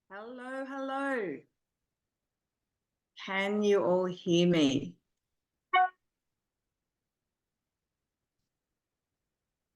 Hello, hello. Can you all hear me?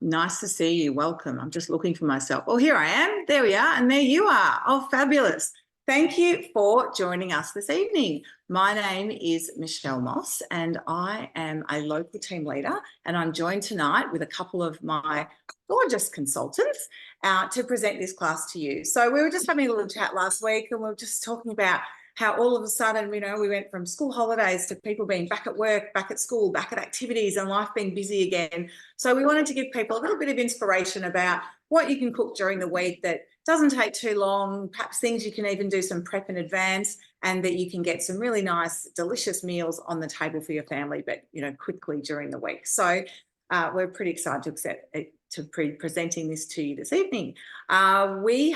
Nice to see you. Welcome. I'm just looking for myself. Oh, here I am. There we are. And there you are. Oh, fabulous. Thank you for joining us this evening. My name is Michelle Moss, and I am a local team leader. And I'm joined tonight with a couple of my gorgeous consultants to present this class to you. So we were just having a little chat last week, and we were just talking about how all of a sudden, we went from school holidays to people being back at work, back at school, back at activities, and life being busy again. So we wanted to give people a little bit of inspiration about what you can cook during the week that doesn't take too long, perhaps things you can even do some prep in advance, and that you can get some really nice, delicious meals on the table for your family, but quickly during the week. So we're pretty excited to be presenting this to you this evening. I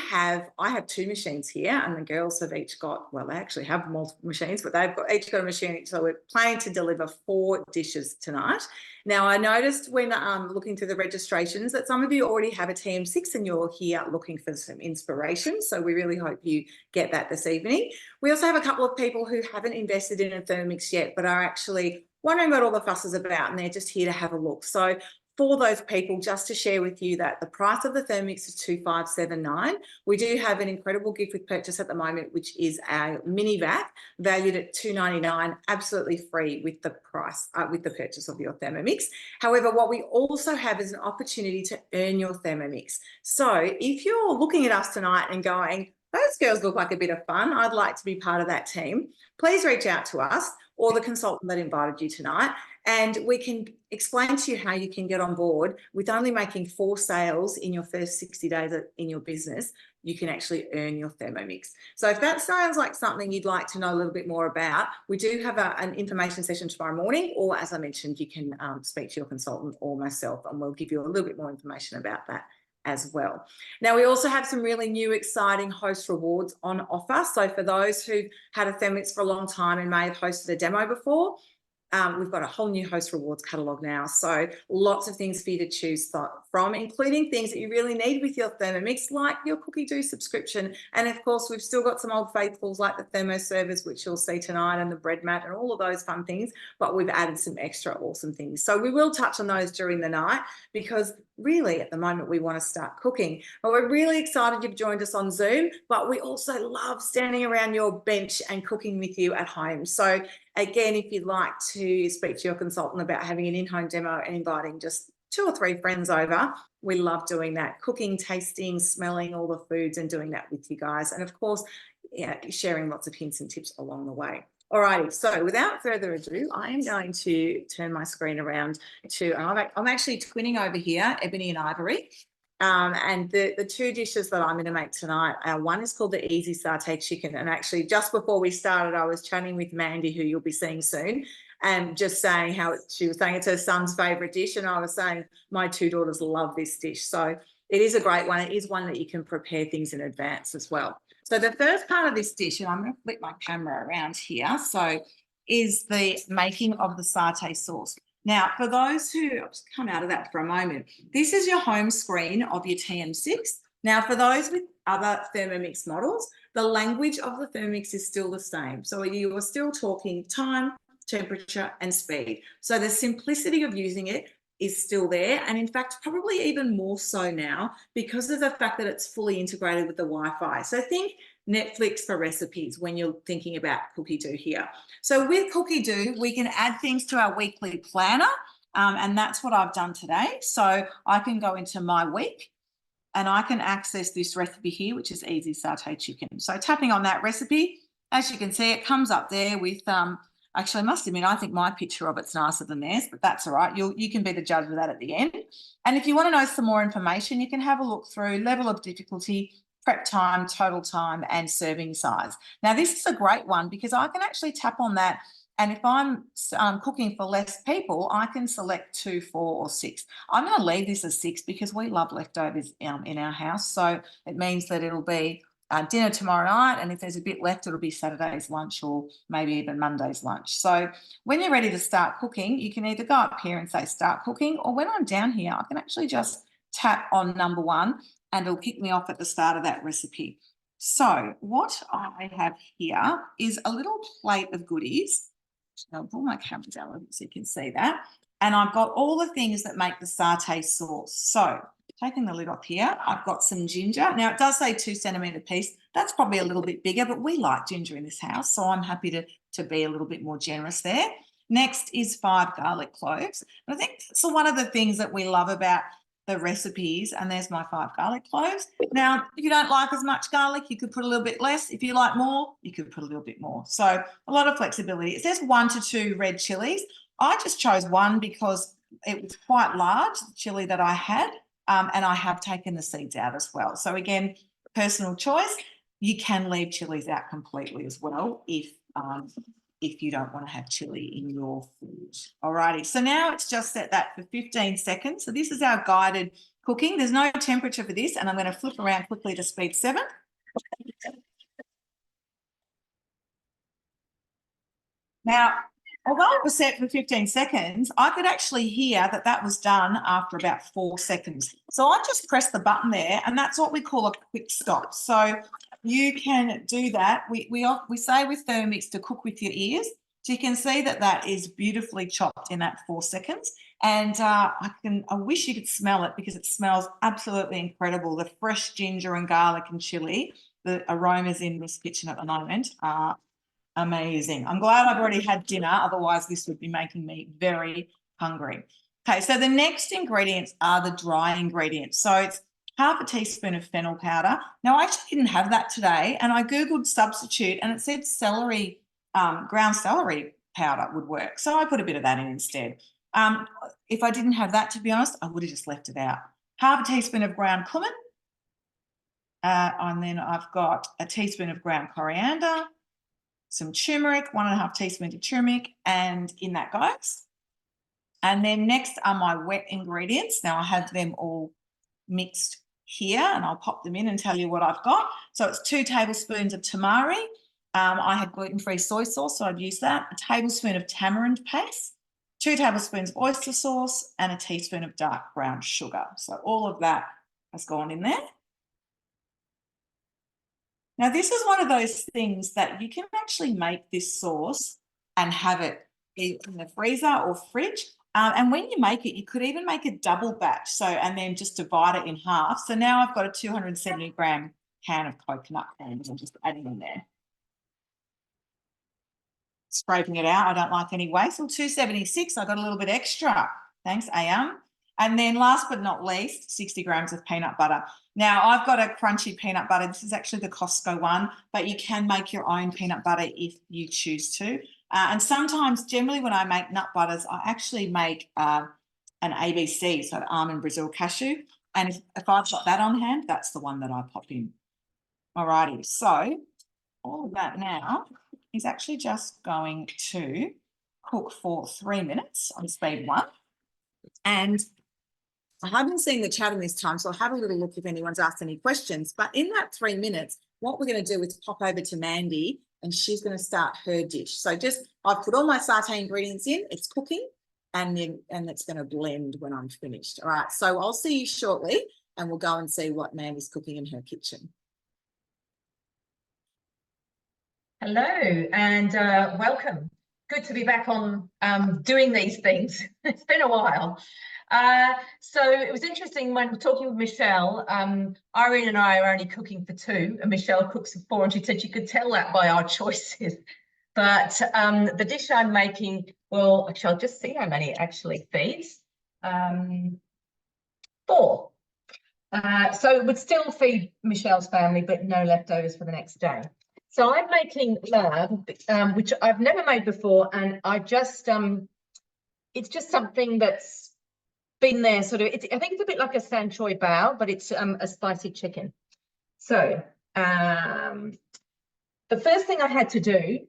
have two machines here, and the girls have each got, well, they actually have multiple machines, but each got a machine. So we're planning to deliver 4 dishes tonight. Now, I noticed when looking through the registrations that some of you already have a TM6 and you're here looking for some inspiration. So we really hope you get that this evening. We also have a couple of people who haven't invested in a Thermomix yet, but are actually wondering what all the fuss is about, and they're just here to have a look. So for those people, just to share with you that the price of the Thermomix is $2,579. We do have an incredible gift with purchase at the moment, which is our mini vac valued at $299, absolutely free with the price, with the purchase of your Thermomix. However, what we also have is an opportunity to earn your Thermomix. So if you're looking at us tonight and going, those girls look like a bit of fun, I'd like to be part of that team, please reach out to us or the consultant that invited you tonight, and we can explain to you how you can get on board with only making 4 sales in your first 60 days in your business. You can actually earn your Thermomix. So if that sounds like something you'd like to know a little bit more about, we do have an information session tomorrow morning, or as I mentioned, you can speak to your consultant or myself, and we'll give you a little bit more information about that as well. Now, we also have some really new, exciting host rewards on offer. So for those who've had a Thermomix for a long time and may have hosted a demo before, we've got a whole new host rewards catalogue now. So lots of things for you to choose from, including things that you really need with your Thermomix, like your Cookie Do subscription. And of course, we've still got some old faithfuls like the thermo servers, which you'll see tonight, and the bread mat and all of those fun things. But we've added some extra awesome things. So we will touch on those during the night, because really at the moment we want to start cooking. But we're really excited you've joined us on Zoom, but we also love standing around your bench and cooking with you at home. So again, if you'd like to speak to your consultant about having an in-home demo and inviting just 2 or 3 friends over, we love doing that, cooking, tasting, smelling all the foods and doing that with you guys. And of course, sharing lots of hints and tips along the way. Alrighty, so without further ado, I am going to turn my screen around I'm actually twinning over here, Ebony and Ivory. And the 2 dishes that I'm going to make tonight, one is called the Easy Satay Chicken. And actually, just before we started, I was chatting with Mandy, who you'll be seeing soon, and just saying how she was saying it's her son's favourite dish. And I was saying my 2 daughters love this dish. So it is a great one. It is one that you can prepare things in advance as well. So the first part of this dish, and I'm going to flip my camera around here, so is the making of the satay sauce. Now, for those who, I'll just come out of that for a moment, this is your home screen of your TM6. Now, for those with other Thermomix models, the language of the Thermomix is still the same. So you are still talking time, temperature, and speed. So the simplicity of using it is still there, and in fact probably even more so now because of the fact that it's fully integrated with the Wi-Fi. So think Netflix for recipes when you're thinking about Cookie Do here. So with Cookie Do, we can add things to our weekly planner, and that's what I've done today. So I can go into my week and I can access this recipe here, which is Easy Satay Chicken. So tapping on that recipe, as you can see, it comes up there with actually, I must admit, I think my picture of it's nicer than theirs, but that's all right. You can be the judge of that at the end. And if you want to know some more information, you can have a look through level of difficulty, prep time, total time, and serving size. Now, this is a great one because I can actually tap on that, and if I'm cooking for less people, I can select 2, 4, or 6. I'm going to leave this as 6 because we love leftovers in our house. So it means that it'll be dinner tomorrow night, and if there's a bit left, it'll be Saturday's lunch or maybe even Monday's lunch. So when you're ready to start cooking, you can either go up here and say start cooking, or when I'm down here, I can actually just tap on number 1 and it'll kick me off at the start of that recipe. So what I have here is a little plate of goodies. I'll pull my camera down so you can see that. And I've got all the things that make the satay sauce. So taking the lid off here, I've got some ginger. Now, it does say 2 centimetre piece. That's probably a little bit bigger, but we like ginger in this house, so I'm happy to be a little bit more generous there. Next is 5 garlic cloves. And I think that's one of the things that we love about the recipes, and there's my 5 garlic cloves. Now, if you don't like as much garlic, you could put a little bit less. If you like more, you could put a little bit more. So a lot of flexibility. It says 1 to 2 red chilies. I just chose 1 because it was quite large, the chili that I had, and I have taken the seeds out as well. So again, personal choice. You can leave chilies out completely as well if you don't want to have chili in your food. Alrighty, so now it's just set that for 15 seconds. So this is our guided cooking. There's no temperature for this, and I'm going to flip around quickly to speed 7. Now, although it was set for 15 seconds, I could actually hear that that was done after about 4 seconds. So I just pressed the button there, and that's what we call a quick stop. So you can do that. We say with Thermomix to cook with your ears. So you can see that that is beautifully chopped in that 4 seconds. And I wish you could smell it because it smells absolutely incredible. The fresh ginger and garlic and chili, the aromas in this kitchen at the moment are amazing. I'm glad I've already had dinner. Otherwise, this would be making me very hungry. Okay, so the next ingredients are the dry ingredients. So it's half a teaspoon of fennel powder. Now, I actually didn't have that today, and I Googled substitute, and it said celery, ground celery powder would work. So I put a bit of that in instead. If I didn't have that, to be honest, I would have just left it out. Half a teaspoon of ground cumin. And then I've got a teaspoon of ground coriander, some turmeric, 1.5 teaspoons of turmeric, and in that goes. And then next are my wet ingredients. Now I have them all mixed here, and I'll pop them in and tell you what I've got. So it's 2 tablespoons of tamari. I had gluten-free soy sauce, so I'd use that. A tablespoon of tamarind paste, 2 tablespoons of oyster sauce, and a teaspoon of dark brown sugar. So all of that has gone in there. Now, this is one of those things that you can actually make this sauce and have it in the freezer or fridge. And when you make it, you could even make a double batch. So, and then just divide it in half. So now I've got a 270-gram can of coconut creams. I'm just adding in there. Scraping it out. I don't like any waste. Well, 276, I got a little bit extra. Thanks, AM. And then last but not least, 60 grams of peanut butter. Now, I've got a crunchy peanut butter. This is actually the Costco one, but you can make your own peanut butter if you choose to. And sometimes, generally, when I make nut butters, I actually make an ABC, so almond, Brazil, cashew. And if I've got that on hand, that's the one that I pop in. Alrighty, so all of that now is actually just going to cook for 3 minutes on speed 1. And I haven't seen the chat in this time, so I'll have a little look if anyone's asked any questions. But in that 3 minutes, what we're going to do is pop over to Mandy, and she's going to start her dish. So I've put all my satay ingredients in, it's cooking, and it's going to blend when I'm finished. All right, so I'll see you shortly, and we'll go and see what Mandy's cooking in her kitchen. Hello, and welcome. Good to be back on doing these things. It's been a while. So it was interesting when talking with Michelle. Irene and I are only cooking for 2, and Michelle cooks for 4, and she said you could tell that by our choices. But the dish I'm making, well, actually, I'll just see how many it actually feeds. 4. So it would still feed Michelle's family, but no leftovers for the next day. So I'm making larb, which I've never made before, and I just it's just something that's been there sort of. I think it's a bit like a sanchoy bao, but it's a spicy chicken. So the first thing I had to do,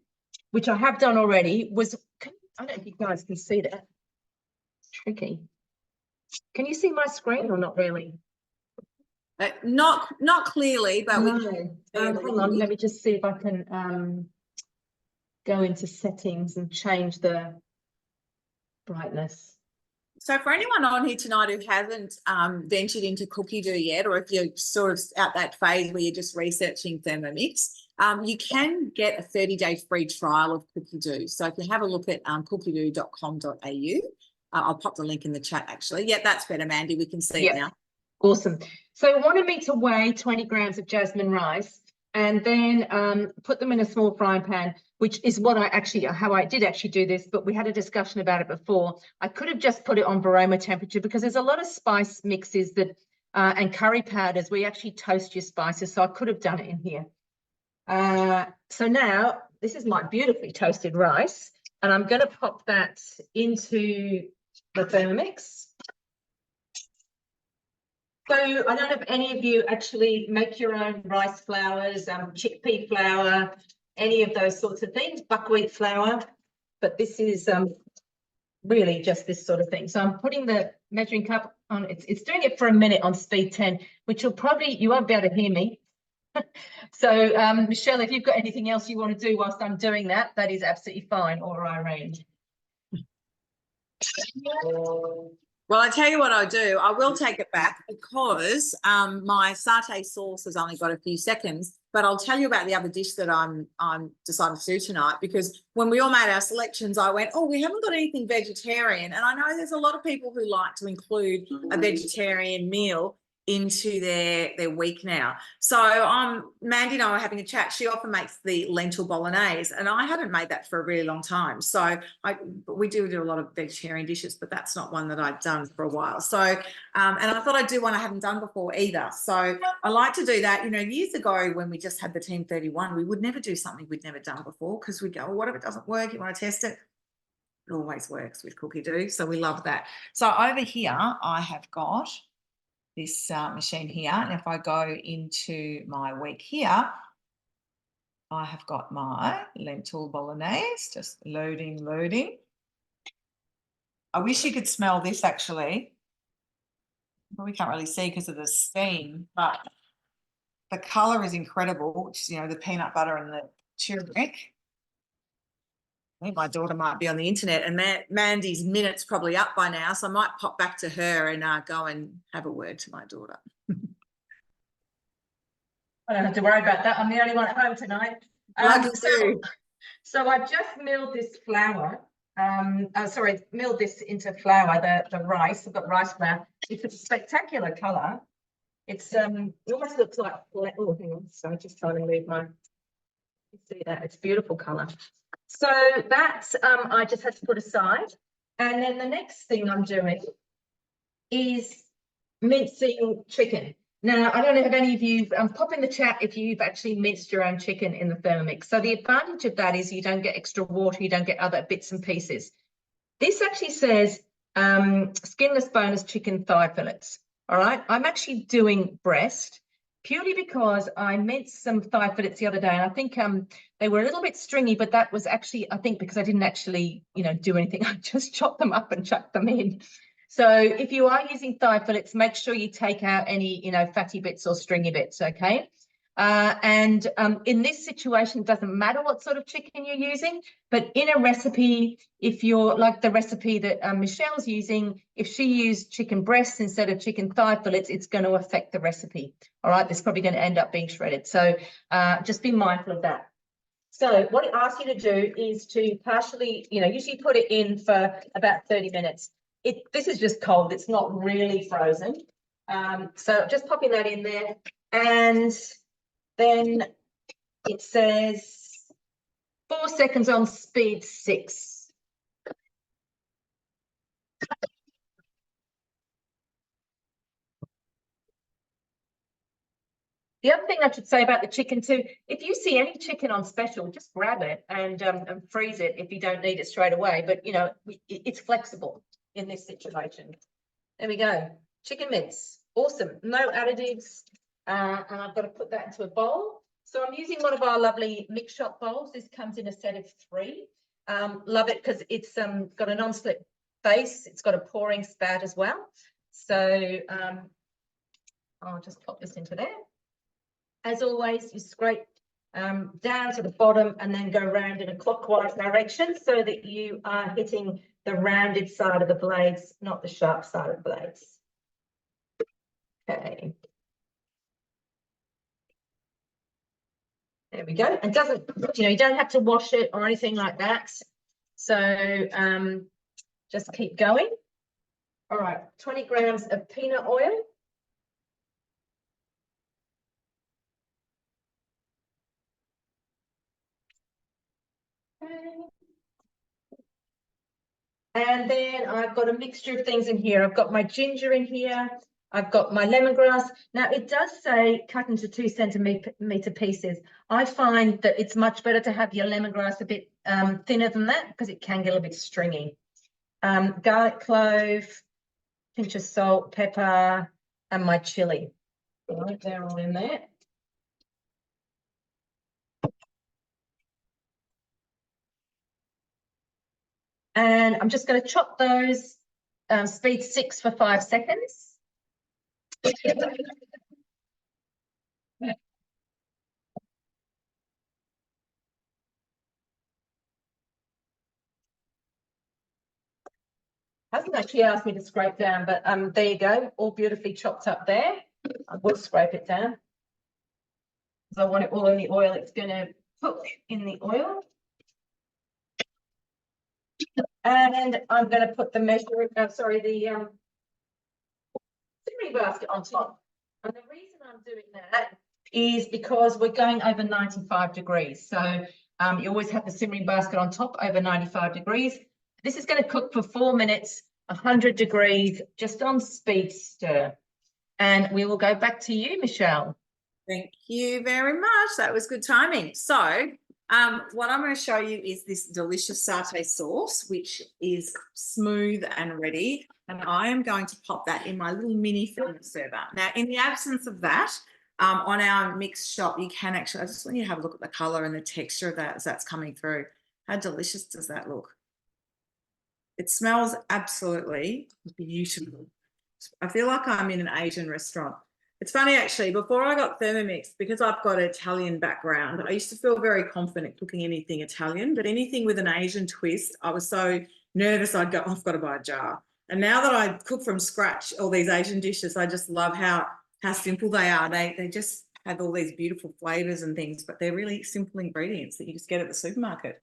which I have done already, was I don't know if you guys can see that. Tricky. Can you see my screen or not really? Not clearly, but no. Hang on, let me just see if I can go into settings and change the brightness. So for anyone on here tonight who hasn't ventured into cookie dough yet, or if you're sort of at that phase where you're just researching Thermomix, you can get a 30-day free trial of cookie dough. So if you have a look at cookiedough.com.au, I'll pop the link in the chat actually. Yeah, that's better, Mandy. We can see it now. Awesome. So it wanted me to weigh 20 grams of jasmine rice and then put them in a small frying pan, which is what how I did actually do this, but we had a discussion about it before. I could have just put it on varoma temperature because there's a lot of spice mixes that and curry powders where you actually toast your spices. So I could have done it in here. So now this is my beautifully toasted rice, and I'm going to pop that into the Thermomix. So I don't know if any of you actually make your own rice flours, chickpea flour, any of those sorts of things, buckwheat flour, but this is really just this sort of thing. So I'm putting the measuring cup on, it's doing it for a minute on speed 10, which you won't be able to hear me. So Michelle, if you've got anything else you want to do whilst I'm doing that, that is absolutely fine, or Irene. Well, I tell you what I'll do. I will take it back because my satay sauce has only got a few seconds, but I'll tell you about the other dish that I'm deciding to do tonight, because when we all made our selections, I went, oh, we haven't got anything vegetarian. And I know there's a lot of people who like to include a vegetarian meal into their week now. So Mandy and I were having a chat. She often makes the lentil bolognese, and I haven't made that for a really long time. So we do a lot of vegetarian dishes, but that's not one that I've done for a while. So and I thought I'd do one I haven't done before either. So I like to do that. You know, years ago when we just had the Team 31, we would never do something we'd never done before because we'd go, oh, what if it doesn't work? You want to test it? It always works with cookie dough. So we love that. So over here, I have got this machine here, and if I go into my week here, I have got my lentil bolognese, just loading. I wish you could smell this actually. Well, we can't really see because of the steam, but the colour is incredible, which is, you know, the peanut butter and the turmeric. I think my daughter might be on the internet, and Mandy's minute's probably up by now, so I might pop back to her and go and have a word to my daughter. I don't have to worry about that. I'm the only one at home tonight. So I've just milled this flour. Milled this into flour, the rice. I've got rice flour. It's a spectacular colour. It's it almost looks like, oh, hang on. So I'm just trying to move my, you see that? It's beautiful colour. So that's I just had to put aside. And then the next thing I'm doing is mincing chicken. Now, I don't know if any of you, pop in the chat if you've actually minced your own chicken in the Thermomix. So the advantage of that is you don't get extra water, you don't get other bits and pieces. This actually says skinless boneless chicken thigh fillets. All right, I'm actually doing breast purely because I minced some thigh fillets the other day, and I think they were a little bit stringy, but that was actually, I think, because I didn't actually, do anything. I just chopped them up and chucked them in. So if you are using thigh fillets, make sure you take out any, fatty bits or stringy bits, okay? And in this situation, it doesn't matter what sort of chicken you're using, but in a recipe, if you're like the recipe that Michelle's using, if she used chicken breasts instead of chicken thigh fillets, it's going to affect the recipe. All right, it's probably going to end up being shredded. So just be mindful of that. So what it asks you to do is to partially, usually put it in for about 30 minutes. This is just cold. It's not really frozen. So just popping that in there, and then it says 4 seconds on speed 6. The other thing I should say about the chicken too, if you see any chicken on special, just grab it and freeze it if you don't need it straight away. But, it's flexible in this situation. There we go. Chicken mince. Awesome. No additives. And I've got to put that into a bowl. So I'm using one of our lovely mix shop bowls. This comes in a set of 3. Love it because it's got a non-slip base. It's got a pouring spout as well. So I'll just pop this into there. As always, you scrape down to the bottom and then go round in a clockwise direction so that you are hitting the rounded side of the blades, not the sharp side of the blades. Okay. There we go. And doesn't, you don't have to wash it or anything like that. So just keep going. All right, 20 grams of peanut oil. And then I've got a mixture of things in here. I've got my ginger in here. I've got my lemongrass. Now, it does say cut into 2 centimetre pieces. I find that it's much better to have your lemongrass a bit thinner than that because it can get a bit stringy. Garlic clove, pinch of salt, pepper, and my chili. All right, they're all in there. And I'm just going to chop those speed 6 for 5 seconds. Hasn't actually asked me to scrape down, but there you go, all beautifully chopped up there. I will scrape it down because I want it all in the oil. It's going to cook in the oil. And I'm going to put the simmering basket on top. And the reason I'm doing that is because we're going over 95 degrees. So you always have the simmering basket on top over 95 degrees. This is going to cook for 4 minutes, 100 degrees, just on speed stir. And we will go back to you, Michelle. Thank you very much. That was good timing. So what I'm going to show you is this delicious satay sauce, which is smooth and ready. And I am going to pop that in my little mini film server. Now, in the absence of that, on our mixed shop, you can actually, I just want you to have a look at the colour and the texture of that as that's coming through. How delicious does that look? It smells absolutely beautiful. I feel like I'm in an Asian restaurant. It's funny, actually, before I got Thermomix, because I've got an Italian background, I used to feel very confident cooking anything Italian, but anything with an Asian twist, I was so nervous I'd go, oh, I've got to buy a jar. And now that I cook from scratch all these Asian dishes, I just love how simple they are. They just have all these beautiful flavours and things, but they're really simple ingredients that you just get at the supermarket.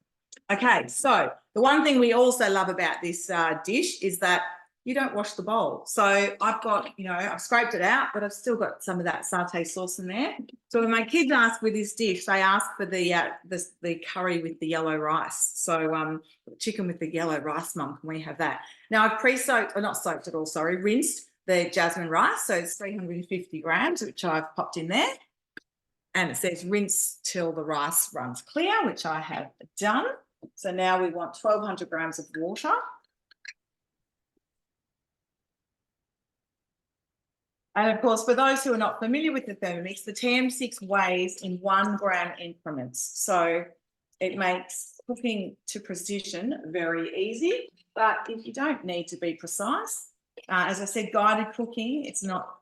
Okay, so the one thing we also love about this dish is that you don't wash the bowl. So I've got, I've scraped it out, but I've still got some of that satay sauce in there. So when my kids ask with this dish, they ask for the curry with the yellow rice. So chicken with the yellow rice, Mum, can we have that? Now I've pre-soaked, or not soaked at all, sorry, rinsed the jasmine rice. So it's 350 grams, which I've popped in there. And it says rinse till the rice runs clear, which I have done. So now we want 1,200 grams of water. And of course, for those who are not familiar with the Thermomix, the TM6 weighs in 1 gram increments. So it makes cooking to precision very easy. But if you don't need to be precise, as I said, guided cooking, it's not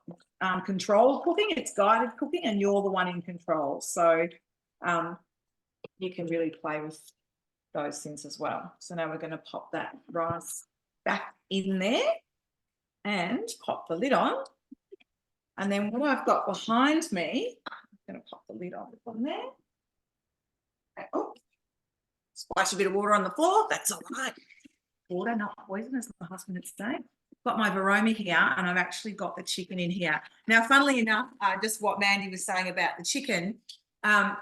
controlled cooking, it's guided cooking, and you're the one in control. So you can really play with those things as well. So now we're going to pop that rice back in there and pop the lid on. And then what I've got behind me, I'm going to pop the lid on there. Oh, splash a bit of water on the floor. That's all right. Water, not poison, as my husband would say. Got my varoma here, and I've actually got the chicken in here. Now, funnily enough, just what Mandy was saying about the chicken, I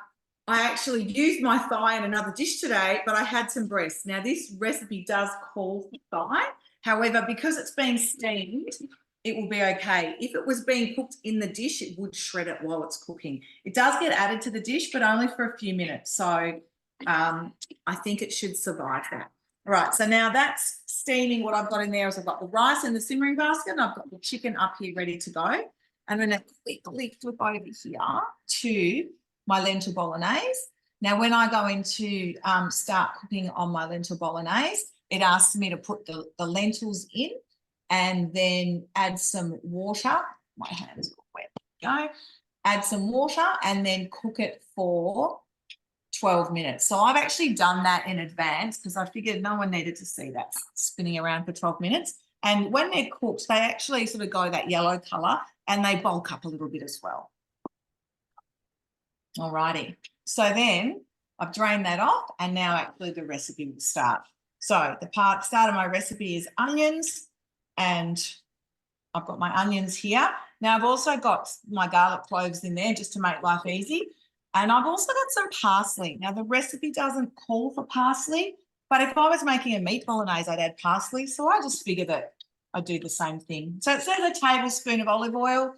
actually used my thigh in another dish today, but I had some breast. Now, this recipe does call for thigh. However, because it's been steamed, it will be okay. If it was being cooked in the dish, it would shred it while it's cooking. It does get added to the dish, but only for a few minutes. So I think it should survive that. All right, so now that's steaming. What I've got in there is I've got the rice in the simmering basket, and I've got the chicken up here ready to go. I'm going to quickly flip over here to my lentil bolognese. Now, when I go into start cooking on my lentil bolognese, it asks me to put the lentils in and then add some water. My hands are wet. Go. Add some water and then cook it for 12 minutes. So I've actually done that in advance because I figured no one needed to see that spinning around for 12 minutes. And when they're cooked, they actually sort of go that yellow colour and they bulk up a little bit as well. All righty. So then I've drained that off and now actually the recipe will start. So the start of my recipe is onions, and I've got my onions here. Now I've also got my garlic cloves in there just to make life easy. And I've also got some parsley. Now the recipe doesn't call for parsley, but if I was making a meat bolognese, I'd add parsley. So I just figure that I do the same thing. So it says a tablespoon of olive oil.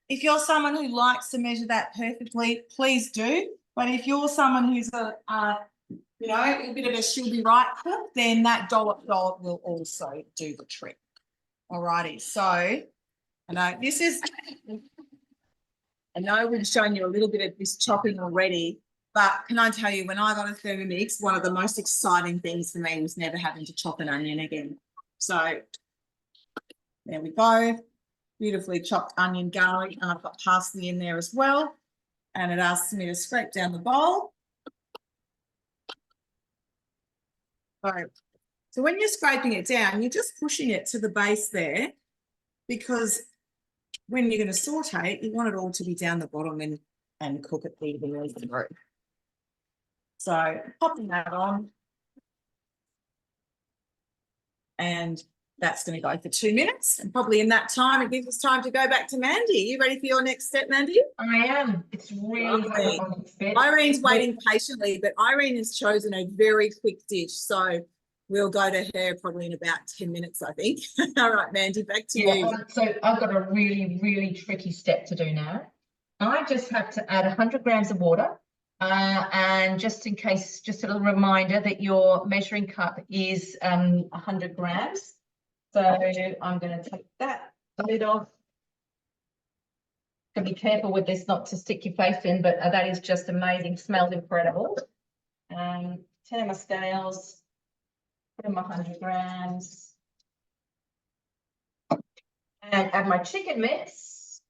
If you're someone who likes to measure that perfectly, please do. But if you're someone who's a bit of a she'll be right cook, then that dollop will also do the trick. All righty. So I know we've shown you a little bit of this chopping already, but can I tell you, when I got a Thermomix, one of the most exciting things for me was never having to chop an onion again. So there we go. Beautifully chopped onion, garlic, and I've got parsley in there as well. And it asks me to scrape down the bowl. So when you're scraping it down, you're just pushing it to the base there, because when you're going to saute it, you want it all to be down the bottom and cook it evenly through. So popping that on, and that's going to go for 2 minutes. And probably in that time, it gives us time to go back to Mandy. Are you ready for your next step, Mandy? I am. It's really Lovely. on its bit. Irene's waiting patiently, but Irene has chosen a very quick dish. So we'll go to her probably in about 10 minutes, I think. All right, Mandy, back to you. So I've got a really, really tricky step to do now. I just have to add 100 grams of water. And just in case, just a little reminder that your measuring cup is 100 grams. So I'm going to take that lid off. Be careful with this not to stick your face in, but that is just amazing. Smells incredible. 10 of my scales, put in my 100 grams, and add my chicken mix.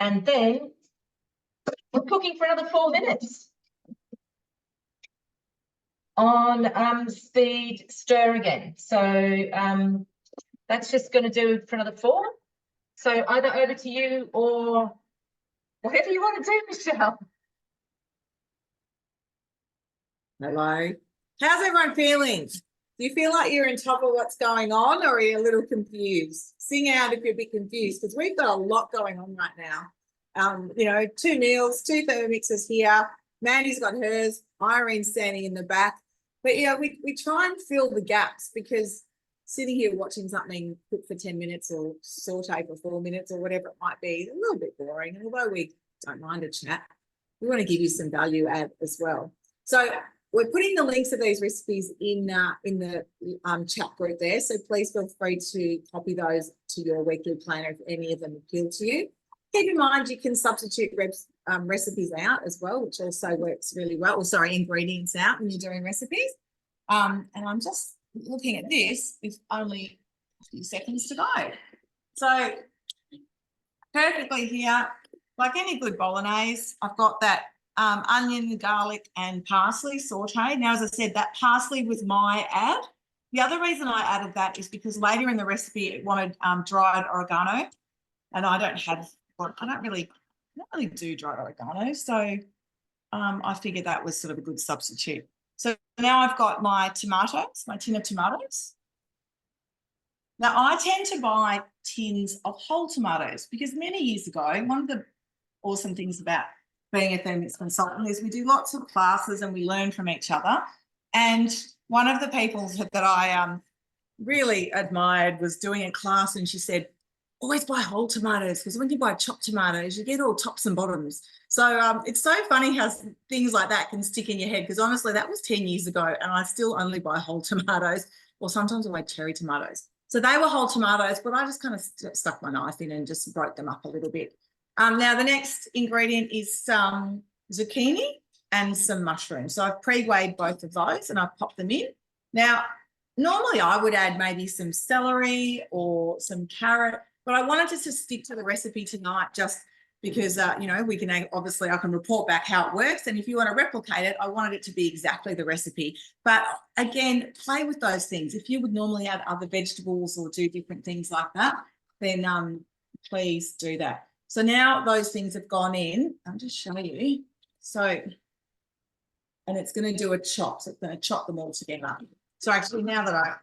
And then we're cooking for another 4 minutes on speed stir again. So that's just going to do for another 4. So either over to you or whatever you want to do, Michelle. Hello. How's everyone feeling? Do you feel like you're on top of what's going on, or are you a little confused? Sing out if you're a bit confused, because we've got a lot going on right now. 2 meals, 2 Thermomixes here. Mandy's got hers. Irene's standing in the back. But yeah, we try and fill the gaps, because sitting here watching something cook for 10 minutes or saute for 4 minutes or whatever it might be, a little bit boring. And although we don't mind a chat, we want to give you some value add as well. So we're putting the links of these recipes in the chat group there. So please feel free to copy those to your weekly planner if any of them appeal to you. Keep in mind you can substitute recipes out as well, which also works really well. Or sorry, ingredients out when you're doing recipes. And I'm just looking at this with only a few seconds to go. So perfectly here, like any good bolognese, I've got that onion, garlic and parsley sauteed. Now, as I said, that parsley was my add. The other reason I added that is because later in the recipe it wanted dried oregano, and I don't really do dried oregano, so I figured that was sort of a good substitute. So now I've got my tomatoes, my tin of tomatoes. Now I tend to buy tins of whole tomatoes because many years ago, one of the awesome things about being a Thermomix consultant is we do lots of classes and we learn from each other. And one of the people that I really admired was doing a class, and she said, always buy whole tomatoes, because when you buy chopped tomatoes, you get all tops and bottoms. So it's so funny how things like that can stick in your head, because honestly, that was 10 years ago and I still only buy whole tomatoes, or sometimes I buy cherry tomatoes. So they were whole tomatoes, but I just kind of stuck my knife in and just broke them up a little bit. Now, the next ingredient is some zucchini and some mushrooms. So I've pre-weighed both of those and I've popped them in. Now, normally I would add maybe some celery or some carrot, but I wanted to stick to the recipe tonight just because, you know, we can obviously, I can report back how it works. And if you want to replicate it, I wanted it to be exactly the recipe. But again, play with those things. If you would normally add other vegetables or do different things like that, then please do that. So now those things have gone in. I'll just show you. So, and it's going to do a chop. So it's going to chop them all together. So actually, now that I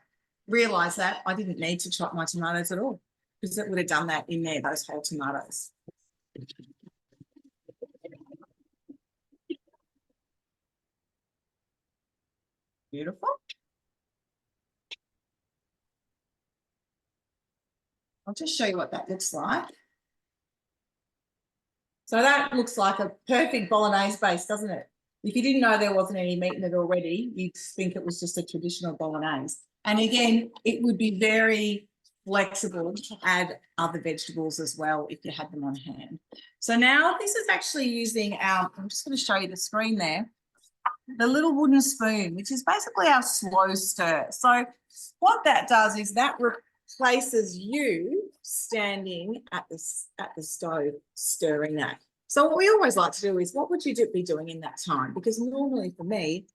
realise that, I didn't need to chop my tomatoes at all, because it would have done that in there, those whole tomatoes. Beautiful. I'll just show you what that looks like. So that looks like a perfect Bolognese base, doesn't it? If you didn't know there wasn't any meat in it already, you'd think it was just a traditional Bolognese. And again, it would be very flexible to add other vegetables as well if you had them on hand. So now this is actually using our, I'm just going to show you the screen there, the little wooden spoon, which is basically our slow stir. So what that does is that replaces you standing at the stove stirring that. So what we always like to do is, what would you be doing in that time? Because normally for me,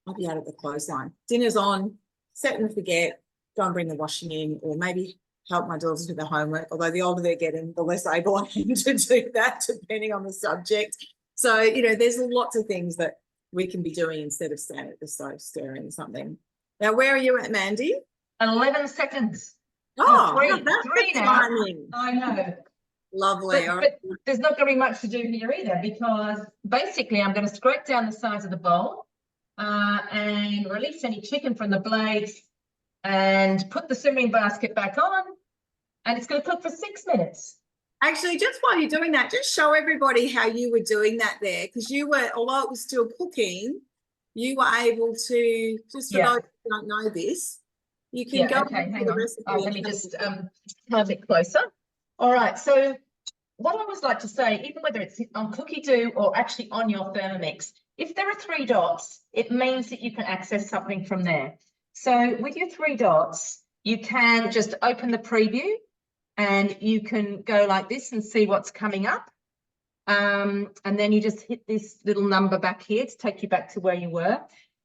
I'll be out of the clothesline. Dinner's on, set and forget, go and bring the washing in, or maybe help my daughters with their homework. Although the older they're getting, the less able I am to do that, depending on the subject. So, you know, there's lots of things that we can be doing instead of standing at the stove stirring something. Now, where are you at, Mandy? 11 seconds. Oh, three now. I know. Lovely. But there's not going to be much to do here either, because basically I'm going to scrape down the sides of the bowl and release any chicken from the blades and put the simmering basket back on, and it's going to cook for 6 minutes. Actually, just while you're doing that, just show everybody how you were doing that there, because you were, although it was still cooking, you were able to, just for those who don't know this, you can go hang on. Let me just have it closer. All right, so what I always like to say, even whether it's on cookie dough or actually on your Thermomix, if there are 3 dots, it means that you can access something from there. So with your 3 dots, you can just open the preview and you can go like this and see what's coming up. And then you just hit this little number back here to take you back to where you were.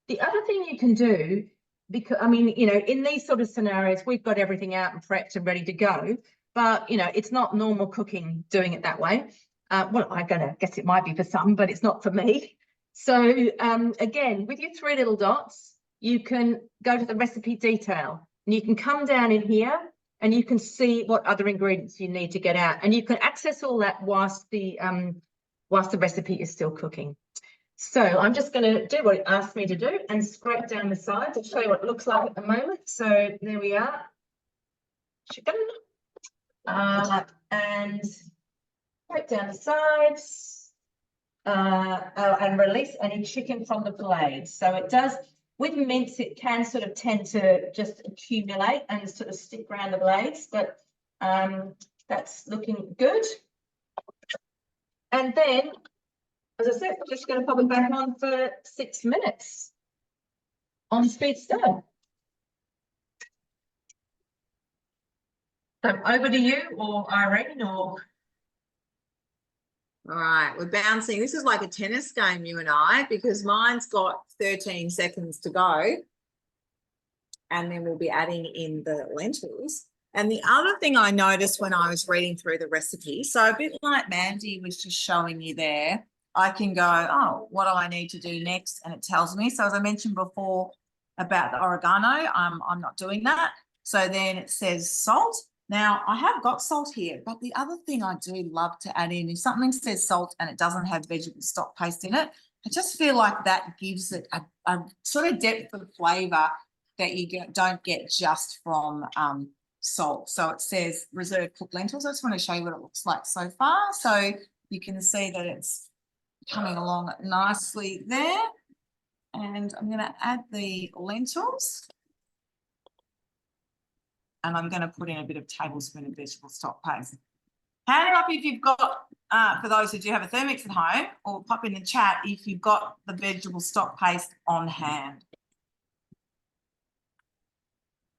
The other thing you can do, because, I mean, you know, in these sort of scenarios, we've got everything out and prepped and ready to go. But, you know, it's not normal cooking doing it that way. Well, I'm going to guess it might be for some, but it's not for me. So, again, with your 3 little dots, you can go to the recipe detail and you can come down in here and you can see what other ingredients you need to get out. And you can access all that whilst the recipe is still cooking. So I'm just going to do what it asked me to do and scrape down the sides. I'll show you what it looks like at the moment. So there we are. Chicken. And scrape down the sides and release any chicken from the blades. So it does, with mince, it can sort of tend to just accumulate and sort of stick around the blades, but that's looking good. And then, as I said, I'm just going to pop it back on for 6 minutes on speed stir. So over to you, or Irene, or... All right, we're bouncing. This is like a tennis game, you and I, because mine's got 13 seconds to go. And then we'll be adding in the lentils. And the other thing I noticed when I was reading through the recipe, so a bit like Mandy was just showing you there, I can go, oh, what do I need to do next? And it tells me. So as I mentioned before about the oregano, I'm not doing that. So then it says salt. Now, I have got salt here, but the other thing I do love to add in, if something says salt and it doesn't have vegetable stock paste in it, I just feel like that gives it a sort of depth of flavour that you don't get just from salt. So it says reserved cooked lentils. I just want to show you what it looks like so far. So you can see that it's coming along nicely there. And I'm going to add the lentils. And I'm going to put in a bit of tablespoon of vegetable stock paste. Hand it up if you've got, for those who do have a Thermomix at home, or pop in the chat if you've got the vegetable stock paste on hand.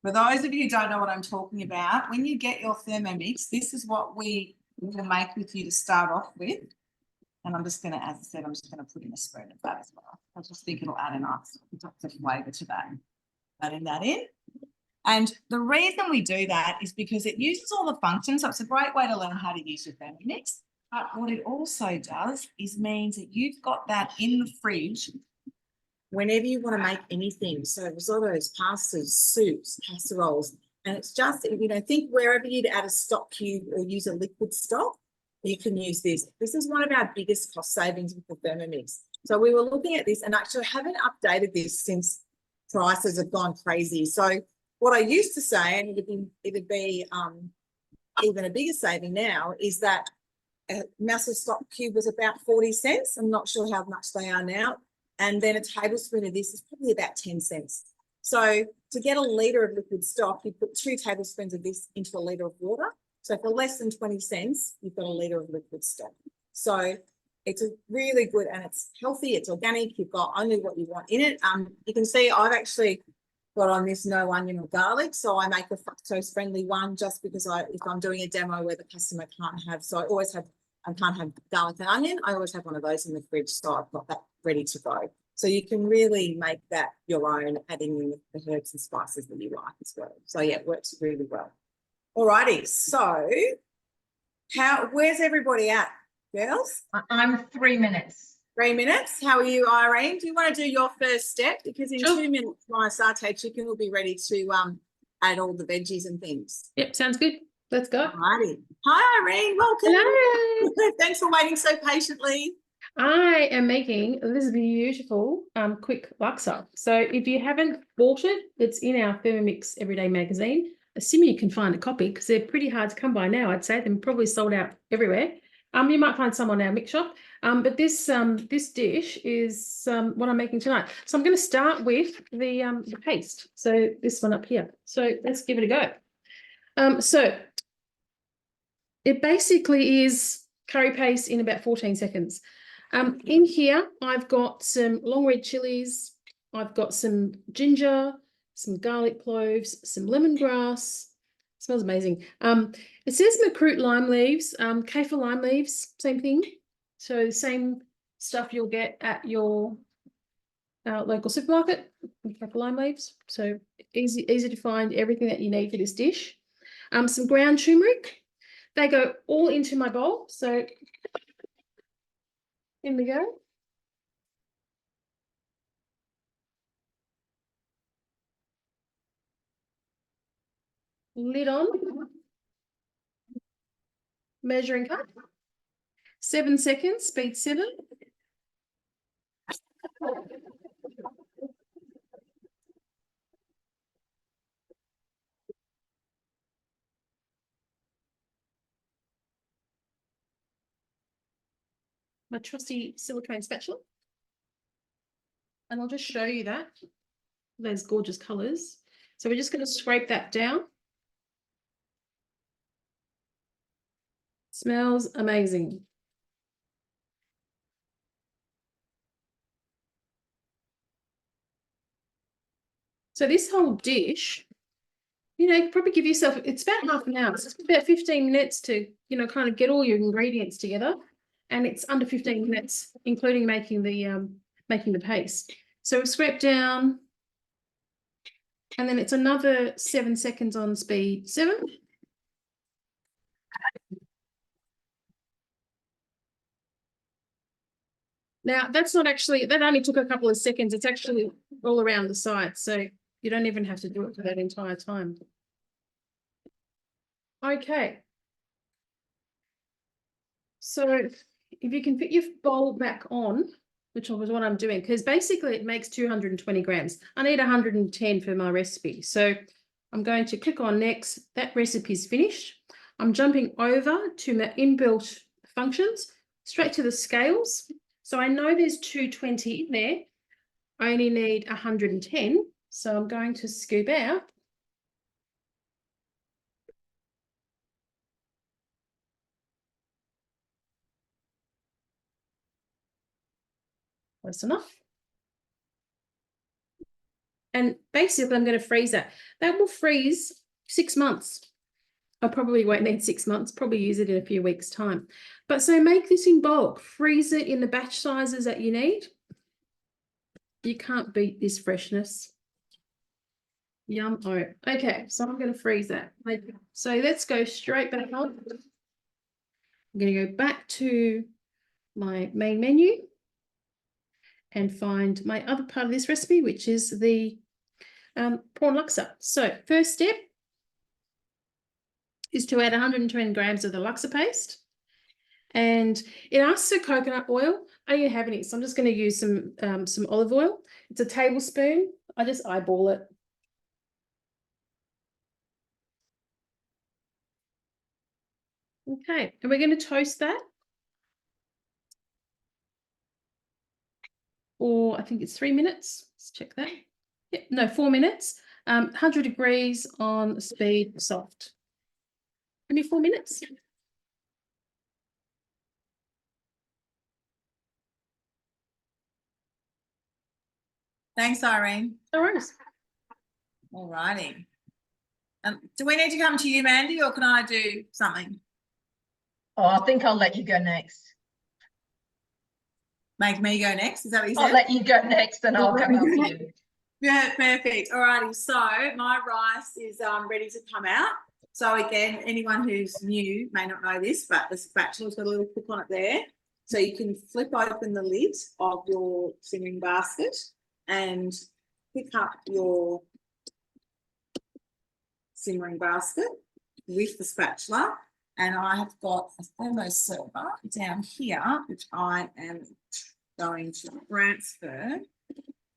For those of you who don't know what I'm talking about, when you get your Thermomix, this is what we I'm going to make with you to start off with. And I'm just going to, as I said, I'm just going to put in a spoon of that as well. I just think it'll add a nice flavour to that. Adding that in. And the reason we do that is because it uses all the functions. So it's a great way to learn how to use your family mix. But what it also does is means that you've got that in the fridge whenever you want to make anything. So risottos, pastas, soups, casseroles. And it's just, you know, think wherever you'd add a stock cube or use a liquid stock, you can use this. This is one of our biggest cost savings with the Thermomix. So we were looking at this, and actually I haven't updated this since prices have gone crazy. So what I used to say, and it'd be even a bigger saving now, is that a massive stock cube was about 40 cents. I'm not sure how much they are now. And then a tablespoon of this is probably about 10 cents. So to get a litre of liquid stock, you put 2 tablespoons of this into a litre of water. So for less than 20 cents, you've got a litre of liquid stock. So it's a really good, and it's healthy, it's organic, you've got only what you want in it. You can see I've actually got on this no onion or garlic, so I make a fructose friendly one just because if I'm doing a demo where the customer can't have, so I can't have garlic and onion, I always have one of those in the fridge, so I've got that ready to go. So you can really make that your own, adding in the herbs and spices that you like as well. So yeah, it works really well. Alrighty, so where's everybody at, girls? I'm 3 minutes. 3 minutes. How are you, Irene? Do you want to do your first step? Because in 2 minutes, my satay chicken will be ready to add all the veggies and things. Yep, sounds good. Let's go. Alrighty. Hi, Irene. Welcome. Hello. Thanks for waiting so patiently. I am making this beautiful quick laksa. So if you haven't bought it, it's in our Thermomix Everyday magazine. Assuming you can find a copy, because they're pretty hard to come by now. I'd say they're probably sold out everywhere. You might find some on our mix shop. But this dish is what I'm making tonight. So I'm going to start with the paste. So this one up here. So let's give it a go. So it basically is curry paste in about 14 seconds. In here, I've got some long red chilies. I've got some ginger, some garlic cloves, some lemongrass. Smells amazing. It says macroot lime leaves, kaffir lime leaves, same thing. So same stuff you'll get at your local supermarket, kaffir lime leaves. So easy to find everything that you need for this dish. Some ground turmeric. They go all into my bowl. So in we go. Lid on. Measuring cup. 7 seconds, speed 7. My trusty silicone spatula. And I'll just show you that. Those gorgeous colours. So we're just going to scrape that down. Smells amazing. So this whole dish, you know, you probably give yourself, it's about half an hour. So it's about 15 minutes to, you know, kind of get all your ingredients together. And it's under 15 minutes, including making the paste. So we scrape down, and then it's another 7 seconds on speed 7. Now, that's not actually, that only took a couple of seconds. It's actually all around the side. So you don't even have to do it for that entire time. Okay. So if you can put your bowl back on, which was what I'm doing, because basically it makes 220 grams. I need 110 for my recipe. So I'm going to click on next. That recipe is finished. I'm jumping over to my inbuilt functions, straight to the scales. So I know there's 220 in there. I only need 110. So I'm going to scoop out. That's enough. And basically I'm going to freeze that. That will freeze 6 months I probably won't need 6 months, probably use it in a few weeks' time. But so make this in bulk, freeze it in the batch sizes that you need. You can't beat this freshness. Yum. Oh, okay. So I'm going to freeze that. So let's go straight back on. I'm going to go back to my main menu and find my other part of this recipe, which is the prawn laksa. So first step is to add 120 grams of the laksa paste. And it asks for coconut oil. I don't have any, so I'm just going to use some olive oil. It's a tablespoon. I just eyeball it. Okay, and we're going to toast that. Or I think it's 3 minutes. Let's check that. Yep, no, 4 minutes. 100 degrees on speed soft. Only 4 minutes. Thanks, Irene. No worries. All righty. Do we need to come to you, Mandy, or can I do something? Oh, I think I'll let you go next. Make me go next? Is that what you said? I'll let you go next and I'll come after you. Yeah, perfect. All righty. So my rice is ready to come out. So again, anyone who's new may not know this, but the spatula's got a little hook on it there. So you can flip open the lid of your simmering basket and pick up your simmering basket with the spatula. And I have got a thermo server down here, which I am going to transfer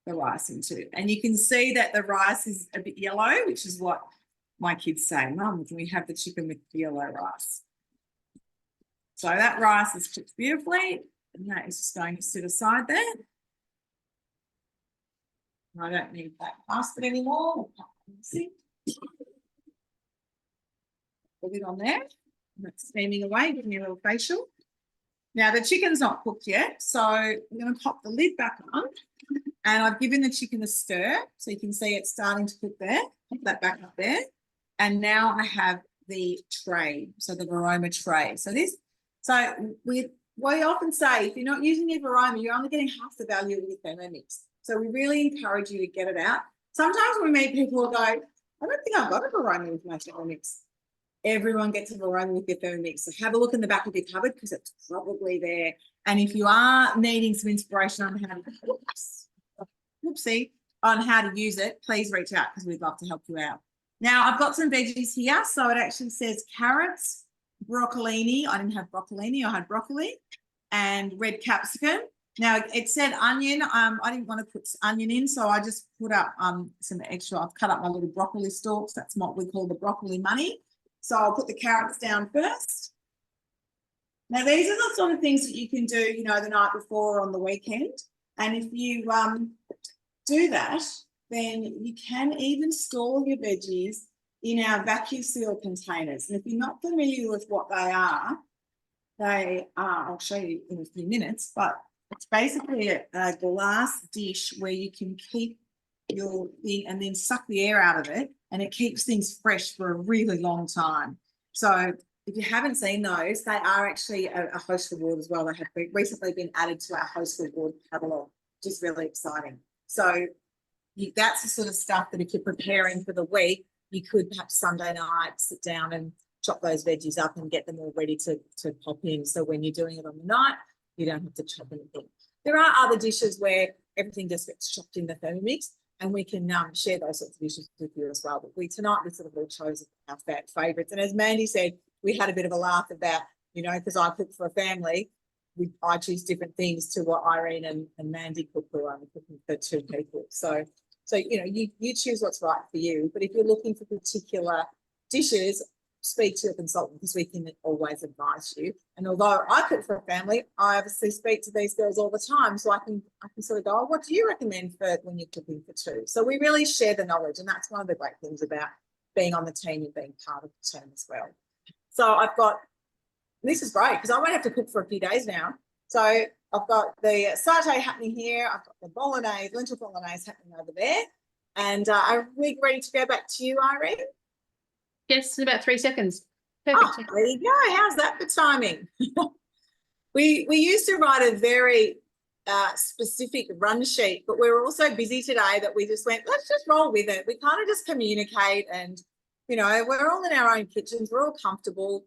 the rice into. And you can see that the rice is a bit yellow, which is what my kids say, Mum, can we have the chicken with the yellow rice? So that rice is cooked beautifully, and that is just going to sit aside there. I don't need that basket anymore. See? Put it on there. That's steaming away, giving you a little facial. Now the chicken's not cooked yet, so I'm going to pop the lid back on, and I've given the chicken a stir, so you can see it's starting to cook there. Put that back up there, and now I have the tray, so the Varoma tray. So we often say if you're not using your Varoma, you're only getting half the value of your Thermomix. So we really encourage you to get it out. Sometimes when we meet people who go, I don't think I've got a Varoma with my Thermomix. Everyone gets a Varoma with your Thermomix. So have a look in the back of your cupboard because it's probably there. And if you are needing some inspiration on how to use it, please reach out because we'd love to help you out. Now I've got some veggies here. So it actually says carrots, broccolini. I didn't have broccolini, I had broccoli, and red capsicum. Now it said onion. I didn't want to put onion in, so I just put up some extra. I've cut up my little broccoli stalks. That's what we call the broccoli money. So I'll put the carrots down first. Now, these are the sort of things that you can do, you know, the night before or on the weekend. And if you do that, then you can even store your veggies in our vacuum seal containers. And if you're not familiar with what they are, I'll show you in a few minutes, but it's basically a glass dish where you can keep your thing and then suck the air out of it, and it keeps things fresh for a really long time. So if you haven't seen those, they are actually a host reward as well. They have recently been added to our host reward catalogue, which is really exciting. So that's the sort of stuff that if you're preparing for the week, you could perhaps Sunday night sit down and chop those veggies up and get them all ready to pop in. So when you're doing it on the night, you don't have to chop anything. There are other dishes where everything just gets chopped in the Thermomix, and we can share those sorts of dishes with you as well. But tonight we sort of all chose our favourites. And as Mandy said, we had a bit of a laugh about, you know, because I cook for a family, I choose different things to what Irene and Mandy cook for. I'm cooking for 2 people. So you know, you choose what's right for you. But if you're looking for particular dishes, speak to a consultant because we can always advise you. And although I cook for a family, I obviously speak to these girls all the time, so I can sort of go, oh, what do you recommend for when you're cooking for 2? So we really share the knowledge, and that's one of the great things about being on the team and being part of the team as well. So I've got, this is great because I won't have to cook for a few days now. So I've got the satay happening here. I've got the Bolognese, lentil Bolognese happening over there. And are we ready to go back to you, Irene? Yes, in about 3 seconds. Perfect. Oh, there you go. How's that for timing? We used to write a very specific run sheet, but we were all so busy today that we just went, let's just roll with it. We kind of just communicate and, you know, we're all in our own kitchens. We're all comfortable.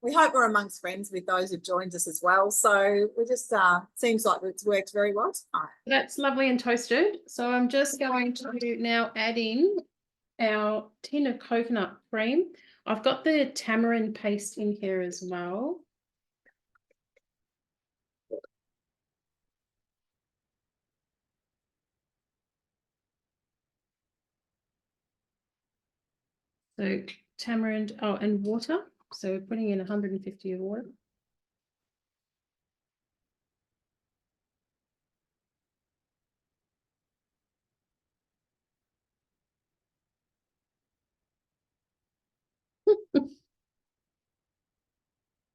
We hope we're amongst friends with those who've joined us as well. So we just seems like it's worked very well tonight. That's lovely and toasted. So I'm just going to now add in our tin of coconut cream. I've got the tamarind paste in here as well. So tamarind, oh, and water. So we're putting in 150 of water.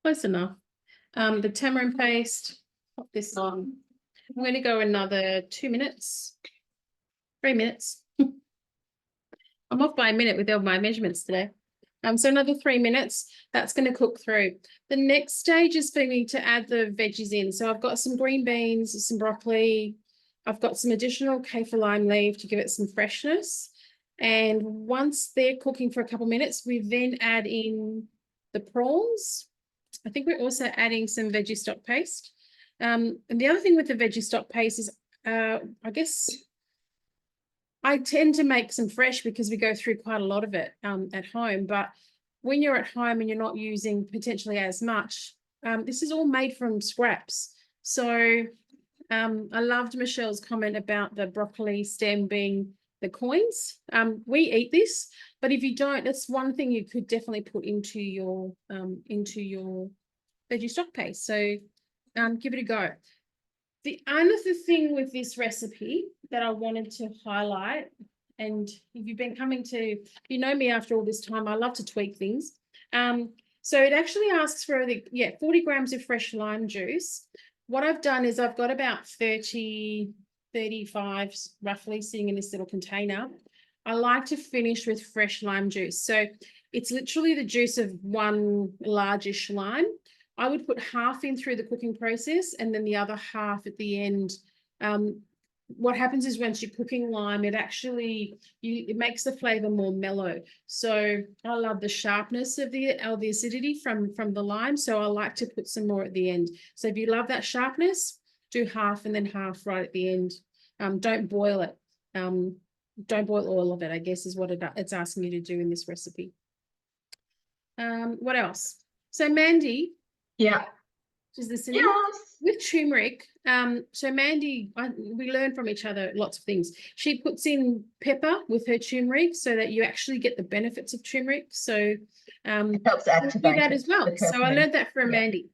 Close enough. The tamarind paste, pop this on. I'm going to go another 2 minutes, 3 minutes. I'm off by a minute with all my measurements today. So another 3 minutes, that's going to cook through. The next stage is for me to add the veggies in. So I've got some green beans, some broccoli. I've got some additional kaffir lime leaf to give it some freshness. And once they're cooking for a couple of minutes, we then add in the prawns. I think we're also adding some veggie stock paste. And the other thing with the veggie stock paste is, I guess, I tend to make some fresh because we go through quite a lot of it at home. But when you're at home and you're not using potentially as much, this is all made from scraps. So I loved Michelle's comment about the broccoli stem being the coins. We eat this, but if you don't, that's one thing you could definitely put into your veggie stock paste. So give it a go. The other thing with this recipe that I wanted to highlight, and if you've been coming to, you know me after all this time, I love to tweak things. So it actually asks for 40 grams of fresh lime juice. What I've done is I've got about 35 roughly sitting in this little container. I like to finish with fresh lime juice. So it's literally the juice of one largish lime. I would put half in through the cooking process and then the other half at the end. What happens is once you're cooking lime, it actually, it makes the flavor more mellow. So I love the sharpness of the acidity from the lime. So I like to put some more at the end. So if you love that sharpness, do half and then half right at the end. Don't boil it. Don't boil all of it, I guess, is what it's asking you to do in this recipe. What else? So Mandy. Yeah. Is this yes. with turmeric? So Mandy, we learn from each other lots of things. She puts in pepper with her turmeric so that you actually get the benefits of turmeric. So it helps activate do that as well. So I learned that from Mandy.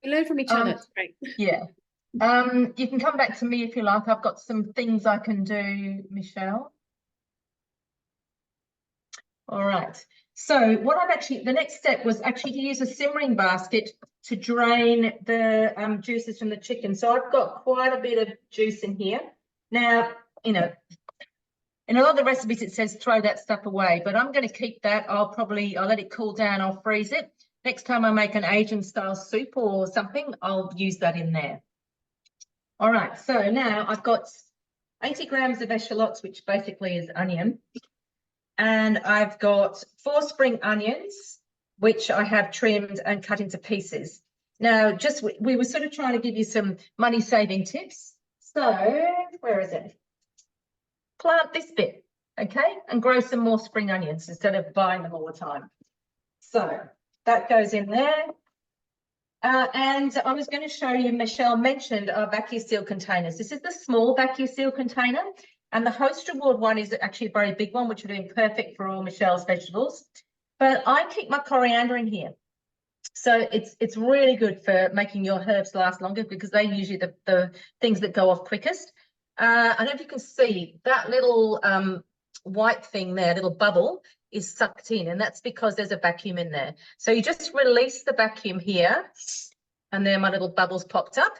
We learn from each other. It's great. Yeah. You can come back to me if you like. I've got some things I can do, Michelle. All right. So what the next step was actually to use a simmering basket to drain the juices from the chicken. So I've got quite a bit of juice in here. Now, you know, in a lot of the recipes it says throw that stuff away, but I'm going to keep that. I'll let it cool down. I'll freeze it. Next time I make an Asian style soup or something, I'll use that in there. All right. So now I've got 80 grams of eschalots, which basically is onion. And I've got 4 spring onions, which I have trimmed and cut into pieces. Now, we were sort of trying to give you some money-saving tips. So, where is it? Plant this bit, okay? And grow some more spring onions instead of buying them all the time. So, that goes in there. And I was going to show you, Michelle mentioned our vacuum seal containers. This is the small vacuum seal container. And the Host Reward one is actually a very big one, which would be perfect for all Michelle's vegetables. But I keep my coriander in here. So it's really good for making your herbs last longer because they're usually the things that go off quickest. I don't know if you can see that little white thing there, little bubble is sucked in, and that's because there's a vacuum in there. So you just release the vacuum here, and there my little bubbles popped up.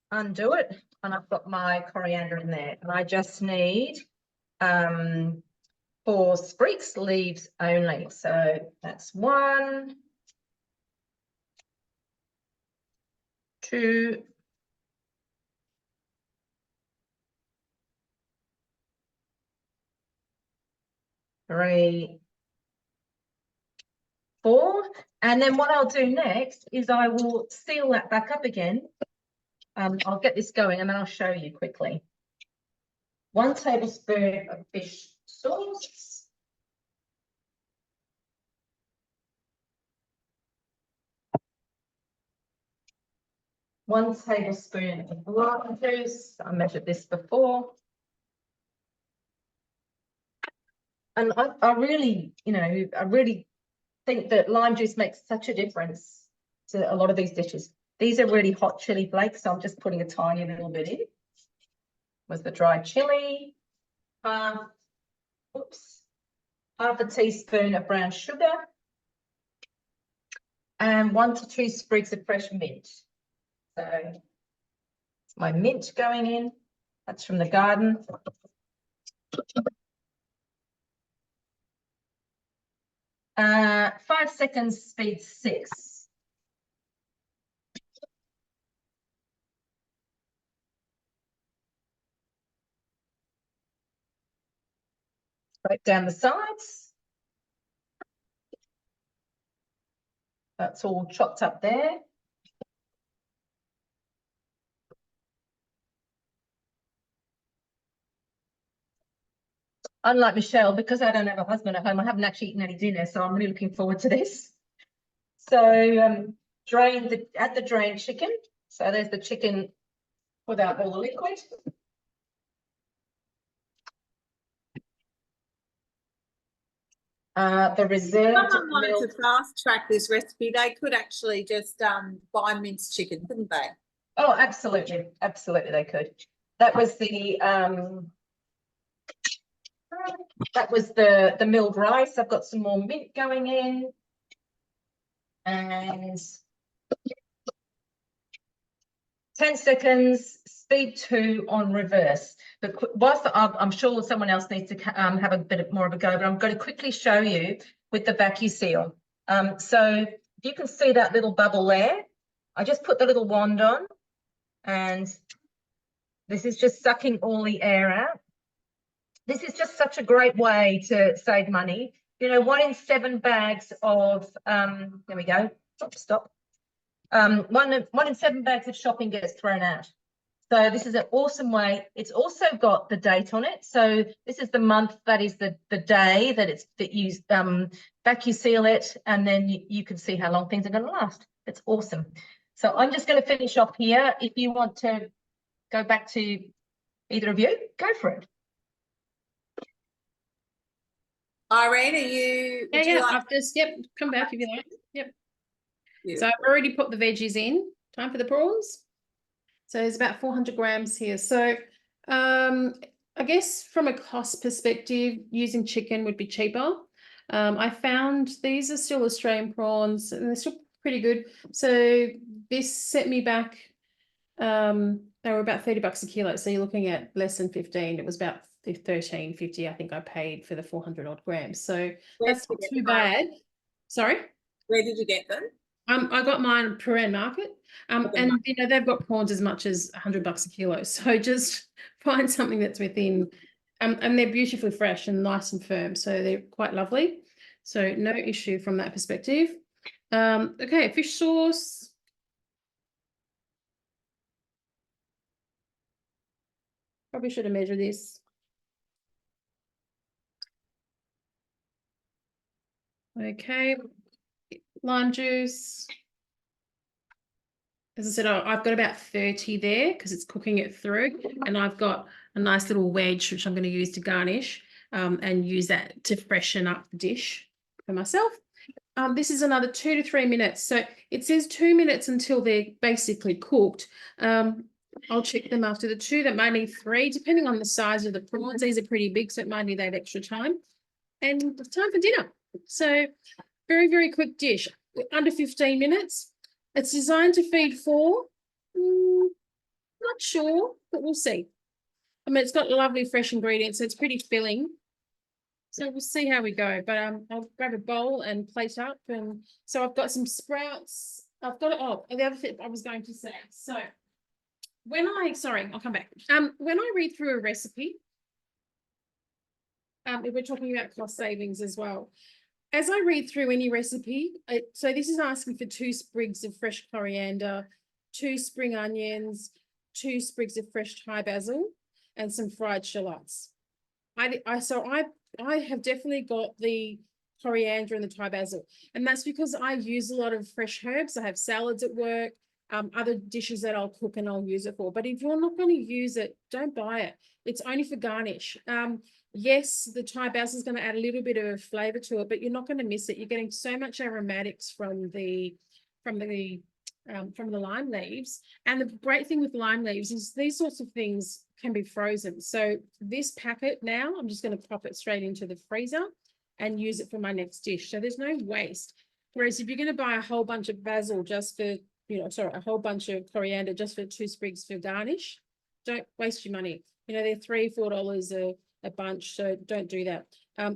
Undo it. And I've got my coriander in there, and I just need 4 sprigs, leaves only. So that's 1, 2, 3, 4. And then what I'll do next is I will seal that back up again. I'll get this going and then I'll show you quickly. 1 tablespoon of fish sauce. One tablespoon of lime juice. I measured this before. And I really, I really think that lime juice makes such a difference to a lot of these dishes. These are really hot chili flakes, so I'm just putting a tiny little bit in. Was the dried chili, half a teaspoon of brown sugar, and 1 to 2 sprigs of fresh mint. So it's my mint going in. That's from the garden. Uh, 5 seconds, speed 6. Break down the sides. That's all chopped up there. Unlike Michelle, because I don't have a husband at home, I haven't actually eaten any dinner, so I'm really looking forward to this. So add the drained chicken. So there's the chicken without all the liquid. The reserved Someone wanted milk. to fast track this recipe. They could actually just buy minced chicken, couldn't they? Oh, absolutely, absolutely, they could. That was the milled rice. I've got some more mint going in, and 10 seconds, speed 2 on reverse. But whilst I'm sure someone else needs to have a bit more of a go, but I'm going to quickly show you with the vacuum seal. So you can see that little bubble there. I just put the little wand on, and this is just sucking all the air out. This is just such a great way to save money. 1 in 7 bags of, there we go, stop. 1 in 7 bags of shopping gets thrown out. So this is an awesome way. It's also got the date on it. So this is the month, that is the day that you vacuum seal it, and then you can see how long things are going to last. It's awesome. So I'm just going to finish off here. If you want to go back to either of you, go for it. Irene, are you? Yeah, I've just, come back if you like. Yep. Yeah. So I've already put the veggies in. Time for the prawns. So there's about 400 grams here. So I guess from a cost perspective, using chicken would be cheaper. I found these are still Australian prawns and they're still pretty good. So this set me back, they were about $30 a kilo. So you're looking at less than 15. It was about $13.50 I think I paid for the 400 odd grams. So that's not too bad. Sorry? Where did you get them? I got mine at Prawn market, and they've got prawns as much as $100 a kilo. So just find something that's within, and they're beautifully fresh and nice and firm, so they're quite lovely. So no issue from that perspective. Okay, fish sauce. Probably should have measured this. Okay, lime juice. As I said, I've got about 30 there because it's cooking it through, and I've got a nice little wedge which I'm going to use to garnish and use that to freshen up the dish for myself. This is another 2 to 3 minutes. So it says 2 minutes until they're basically cooked. I'll check them after the 2. That might need 3, depending on the size of the prawns. These are pretty big, so it might need that extra time. And it's time for dinner. So very, very quick dish, under 15 minutes. It's designed to feed 4. Not sure, but we'll see. I mean, it's got lovely fresh ingredients, so it's pretty filling. So we'll see how we go. But I'll grab a bowl and plate up. And so I've got some sprouts. I've got and the other thing I was going to say. So I'll come back. When I read through a recipe, if we're talking about cost savings as well, as I read through any recipe, so this is asking for 2 sprigs of fresh coriander, 2 spring onions, 2 sprigs of fresh Thai basil, and some fried shallots. I have definitely got the coriander and the Thai basil, and that's because I use a lot of fresh herbs. I have salads at work, other dishes that I'll cook and I'll use it for. But if you're not going to use it, don't buy it. It's only for garnish. Yes, the Thai basil is going to add a little bit of flavor to it, but you're not going to miss it. You're getting so much aromatics from the lime leaves. And the great thing with lime leaves is these sorts of things can be frozen. So this packet now, I'm just going to pop it straight into the freezer and use it for my next dish. So there's no waste. Whereas if you're going to buy a whole bunch of basil just for, a whole bunch of coriander just for 2 sprigs for garnish, don't waste your money. They're $3-4 a bunch, so don't do that.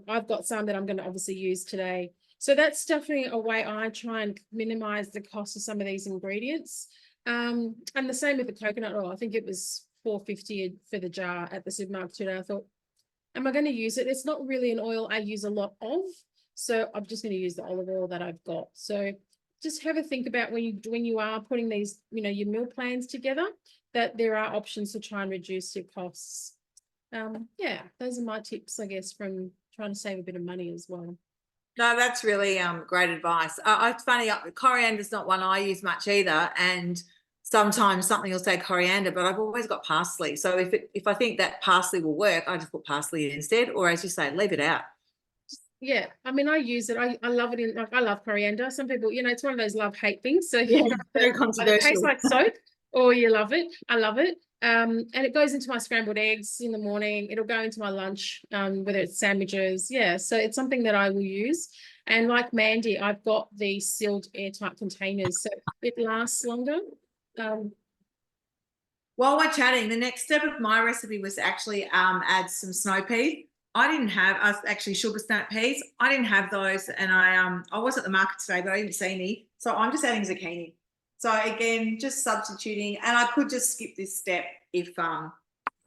I've got some that I'm going to obviously use today. So that's definitely a way I try and minimize the cost of some of these ingredients. And the same with the coconut oil. I think it was $4.50 for the jar at the supermarket today. I thought, am I going to use it? It's not really an oil I use a lot of, so I'm just going to use the olive oil that I've got. So just have a think about when you are putting these, your meal plans together, that there are options to try and reduce your costs. Yeah, those are my tips, I guess, from trying to save a bit of money as well. No, that's really great advice. It's funny, coriander's not one I use much either, and sometimes something will say coriander, but I've always got parsley. So if I think that parsley will work, I just put parsley in instead, or as you say, leave it out. Yeah, I mean, I use it. I love it I love coriander. Some people, it's one of those love-hate things. So Yeah, very it controversial. tastes like soap, or you love it. I love it. And it goes into my scrambled eggs in the morning. It'll go into my lunch, whether it's sandwiches. Yeah, so it's something that I will use. And like Mandy, I've got the sealed airtight containers, so it lasts longer. While we're chatting, the next step of my recipe was to actually add some snow peas. Actually sugar snap peas. I didn't have those, and I was at the market today, but I didn't see any. So I'm just adding zucchini. So again, just substituting, and I could just skip this step if I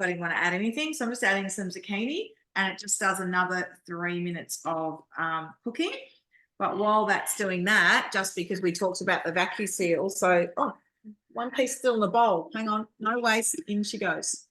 didn't want to add anything. So I'm just adding some zucchini, and it just does another 3 minutes of cooking. But while that's doing that, just because we talked about the vacuum seal, so one piece still in the bowl. Hang on, no waste. In she goes.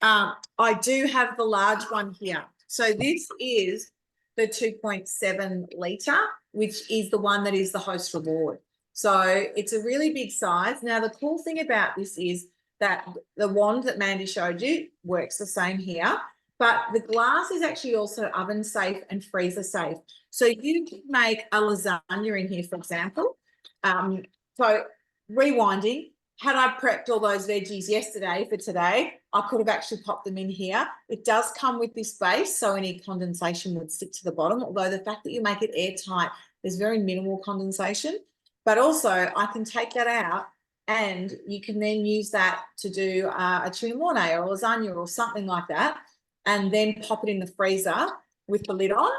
I do have the large one here. So this is the 2.7 litre, which is the one that is the host reward. So it's a really big size. Now, the cool thing about this is that the wand that Mandy showed you works the same here, but the glass is actually also oven safe and freezer safe. So you can make a lasagna in here, for example. So rewinding, had I prepped all those veggies yesterday for today, I could have actually popped them in here. It does come with this base, so any condensation would stick to the bottom, although the fact that you make it airtight, there's very minimal condensation. But also I can take that out, and you can then use that to do a tuna mornay or lasagna or something like that, and then pop it in the freezer with the lid on,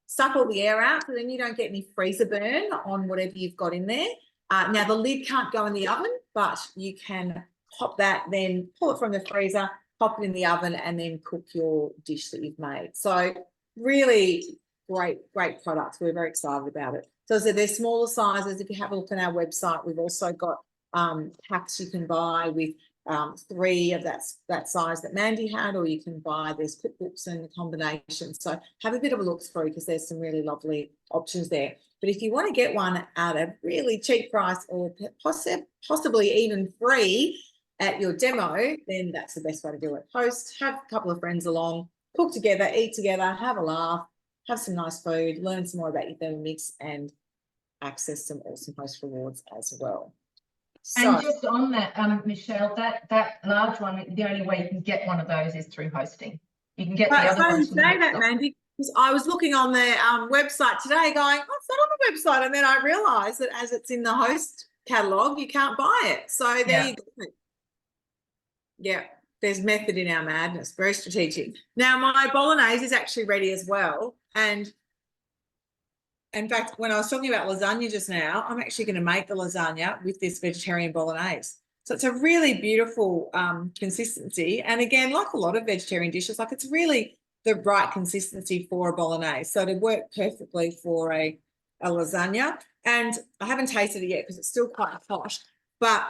suck all the air out, so then you don't get any freezer burn on whatever you've got in there. Now, the lid can't go in the oven, but you can pop that, then pull it from the freezer, pop it in the oven, and then cook your dish that you've made. So really great products. We're very excited about it. So they're smaller sizes. If you have a look on our website, we've also got packs you can buy with 3 of that size that Mandy had, or you can buy, there's cookbooks and combinations. So have a bit of a look through, because there's some really lovely options there. But if you want to get one at a really cheap price, or possibly even free at your demo, then that's the best way to do it. Host, have a couple of friends along, cook together, eat together, have a laugh, have some nice food, learn some more about your Thermomix, and access some awesome host rewards as well. So, and just on that, Michelle, that large one, the only way you can get one of those is through hosting. You can get the other ones from the say that, Mandy, because I was looking on the website today going, oh, it's not on the website, and then I realised that as it's in the host catalogue, you can't buy it. So there you go. Yeah. there's method in our madness, very strategic. Now, my Bolognese is actually ready as well. And in fact, when I was talking about lasagna just now, I'm actually going to make the lasagna with this vegetarian Bolognese. So it's a really beautiful consistency. And again, like a lot of vegetarian dishes, like it's really the right consistency for a Bolognese. So it'd work perfectly for a lasagna. And I haven't tasted it yet because it's still quite hot, but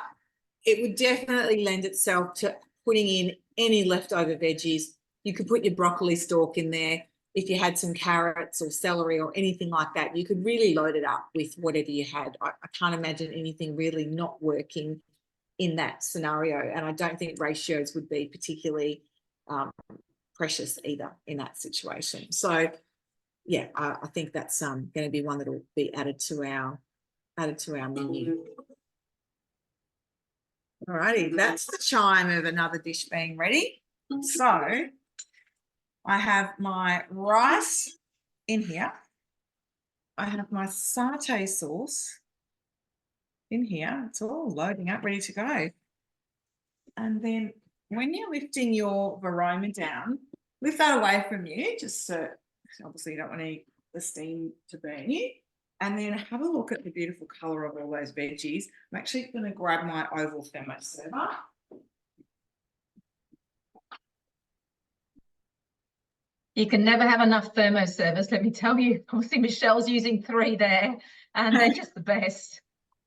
it would definitely lend itself to putting in any leftover veggies. You could put your broccoli stalk in there. If you had some carrots or celery or anything like that, you could really load it up with whatever you had. I can't imagine anything really not working in that scenario. And I don't think ratios would be particularly precious either in that situation. So yeah, I think that's going to be one that will be added to our menu. All righty, that's the chime of another dish being ready. So I have my rice in here. I have my satay sauce in here. It's all loading up, ready to go. And then when you're lifting your varoma down, lift that away from you, just so obviously you don't want the steam to burn you. And then have a look at the beautiful colour of all those veggies. I'm actually going to grab my oval thermo server. You can never have enough thermo servers, let me tell you. Obviously, Michelle's using 3 there, and they're just the best.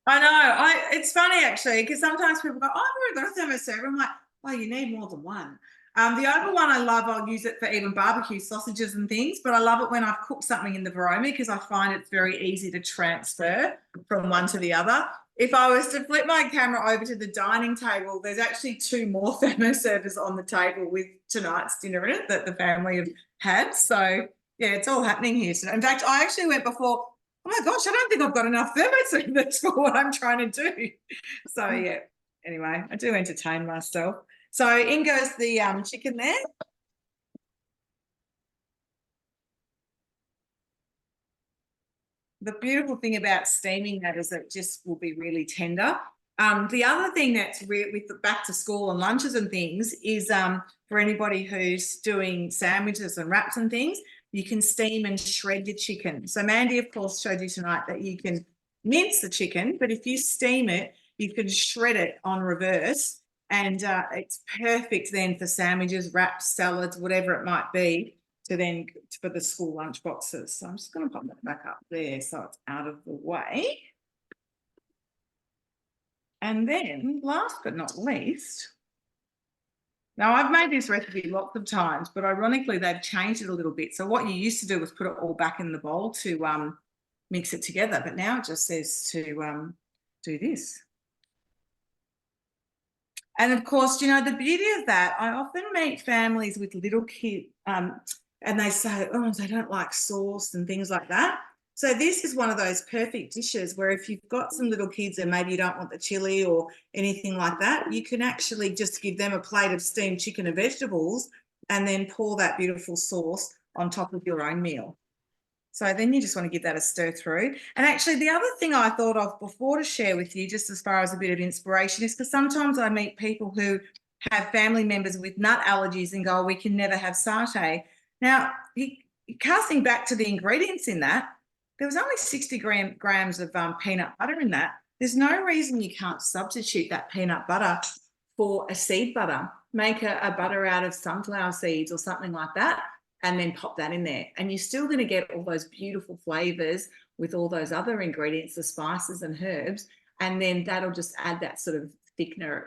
I know. It's funny actually, because sometimes people go, "Oh, I've already got a thermo server." I'm like, "Well, you need more than one." The oval one I love. I'll use it for even barbecue sausages and things, but I love it when I've cooked something in the varoma because I find it's very easy to transfer from one to the other. If I was to flip my camera over to the dining table, there's actually 2 more thermo servers on the table with tonight's dinner in it that the family have had. So yeah, it's all happening here. So in fact, I actually went before, oh my gosh, I don't think I've got enough thermo servers for what I'm trying to do. So yeah, anyway, I do entertain myself. So in goes the chicken there. The beautiful thing about steaming that is that it just will be really tender. The other thing that's with the back to school and lunches and things is for anybody who's doing sandwiches and wraps and things, you can steam and shred your chicken. So Mandy, of course, showed you tonight that you can mince the chicken, but if you steam it, you can shred it on reverse. And it's perfect then for sandwiches, wraps, salads, whatever it might be, for the school lunch boxes. So I'm just going to pop that back up there so it's out of the way. And then last but not least, now I've made this recipe lots of times, but ironically they've changed it a little bit. So what you used to do was put it all back in the bowl to mix it together, but now it just says to do this. And of course, you know, the beauty of that, I often meet families with little kids and they say, oh, they don't like sauce and things like that. So this is one of those perfect dishes where if you've got some little kids and maybe you don't want the chili or anything like that, you can actually just give them a plate of steamed chicken and vegetables and then pour that beautiful sauce on top of your own meal. So then you just want to give that a stir through. And actually the other thing I thought of before to share with you, just as far as a bit of inspiration, is because sometimes I meet people who have family members with nut allergies and go, oh, we can never have satay. Now, casting back to the ingredients in that, there was only 60 grams of peanut butter in that. There's no reason you can't substitute that peanut butter for a seed butter. Make a butter out of sunflower seeds or something like that, and then pop that in there. And you're still going to get all those beautiful flavors with all those other ingredients, the spices and herbs, and then that'll just add that sort of thickener,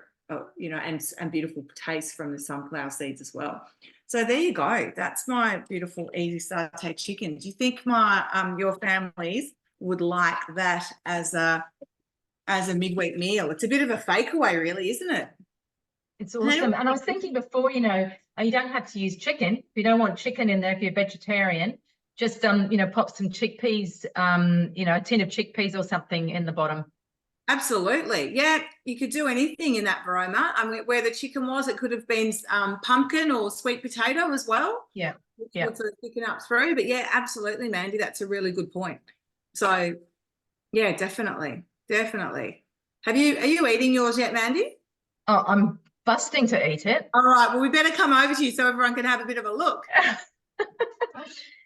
you know, and beautiful taste from the sunflower seeds as well. So there you go. That's my beautiful easy satay chicken. Do you think your families would like that as a midweek meal? It's a bit of a fake away, really, isn't it? It's awesome. And I was thinking before, you know, you don't have to use chicken. If you don't want chicken in there, if you're vegetarian, just, you know, pop some chickpeas, you know, a tin of chickpeas or something in the bottom. Absolutely. Yeah, you could do anything in that varoma. I mean, where the chicken was, it could have been pumpkin or sweet potato as well. Yeah. Yeah. Sort of picking up through. But yeah, absolutely, Mandy. That's a really good point. So yeah, definitely. Definitely. Are you eating yours yet, Mandy? Oh, I'm busting to eat it. All right, well, we better come over to you so everyone can have a bit of a look.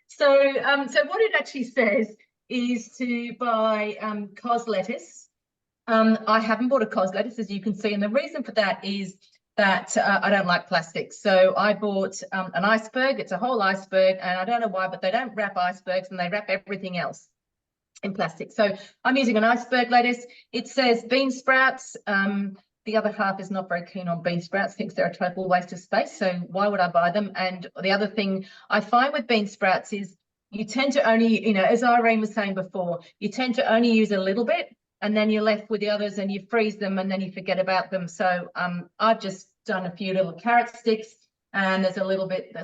So what it actually says is to buy cos lettuce. I haven't bought a cos lettuce, as you can see, and the reason for that is that I don't like plastic. So I bought an iceberg. It's a whole iceberg, and I don't know why, but they don't wrap icebergs and they wrap everything else in plastic. So I'm using an iceberg lettuce. It says bean sprouts. The other half is not very keen on bean sprouts, thinks they're a total waste of space. So why would I buy them? And the other thing I find with bean sprouts is you tend to only, you know, as Irene was saying before, you tend to only use a little bit, and then you're left with the others and you freeze them and then you forget about them. So I've just done a few little carrot sticks, and there's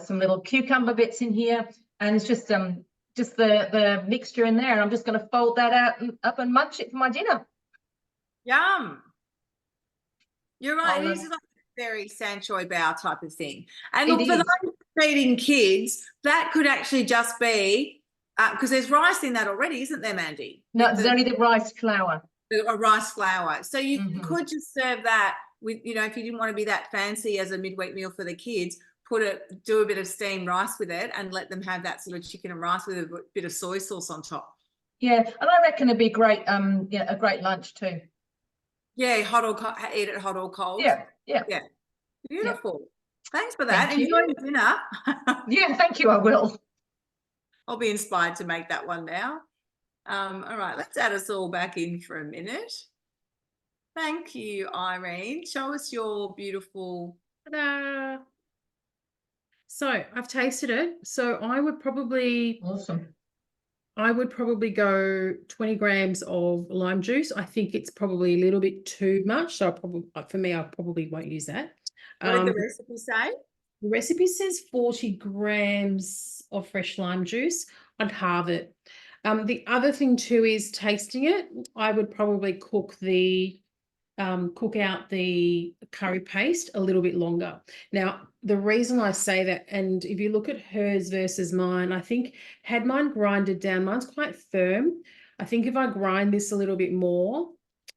some little cucumber bits in here, and it's just the mixture in there. And I'm just going to fold that out and up and munch it for my dinner. Yum. You're right. I'll, It is like a very Sanchoy bao type of thing. And It look, for is. those feeding kids, that could actually just be because there's rice in that already, isn't there, Mandy? No, there's only the rice flour. A rice flour. So you Mhm. could just serve that with, you know, if you didn't want to be that fancy as a midweek meal for the kids, do a bit of steamed rice with it and let them have that sort of chicken and rice with a bit of soy sauce on top. Yeah, and I reckon it'd be great. Yeah, a great lunch too. Yeah, hot or cold, eat it hot or cold. Yeah. Beautiful. Thanks for that. Thank you. Enjoy your dinner. Yeah, thank you. I will. I'll be inspired to make that one now. All right, let's add us all back in for a minute. Thank you, Irene. Show us your beautiful. Ta-da! So I've tasted it. So I would probably Awesome. go 20 grams of lime juice. I think it's probably a little bit too much. So for me, I probably won't use that. What did the recipe say? The recipe says 40 grams of fresh lime juice. I'd halve it. The other thing too is tasting it. I would probably cook out the curry paste a little bit longer. Now, the reason I say that, and if you look at hers versus mine, I think had mine grinded down, mine's quite firm. I think if I grind this a little bit more,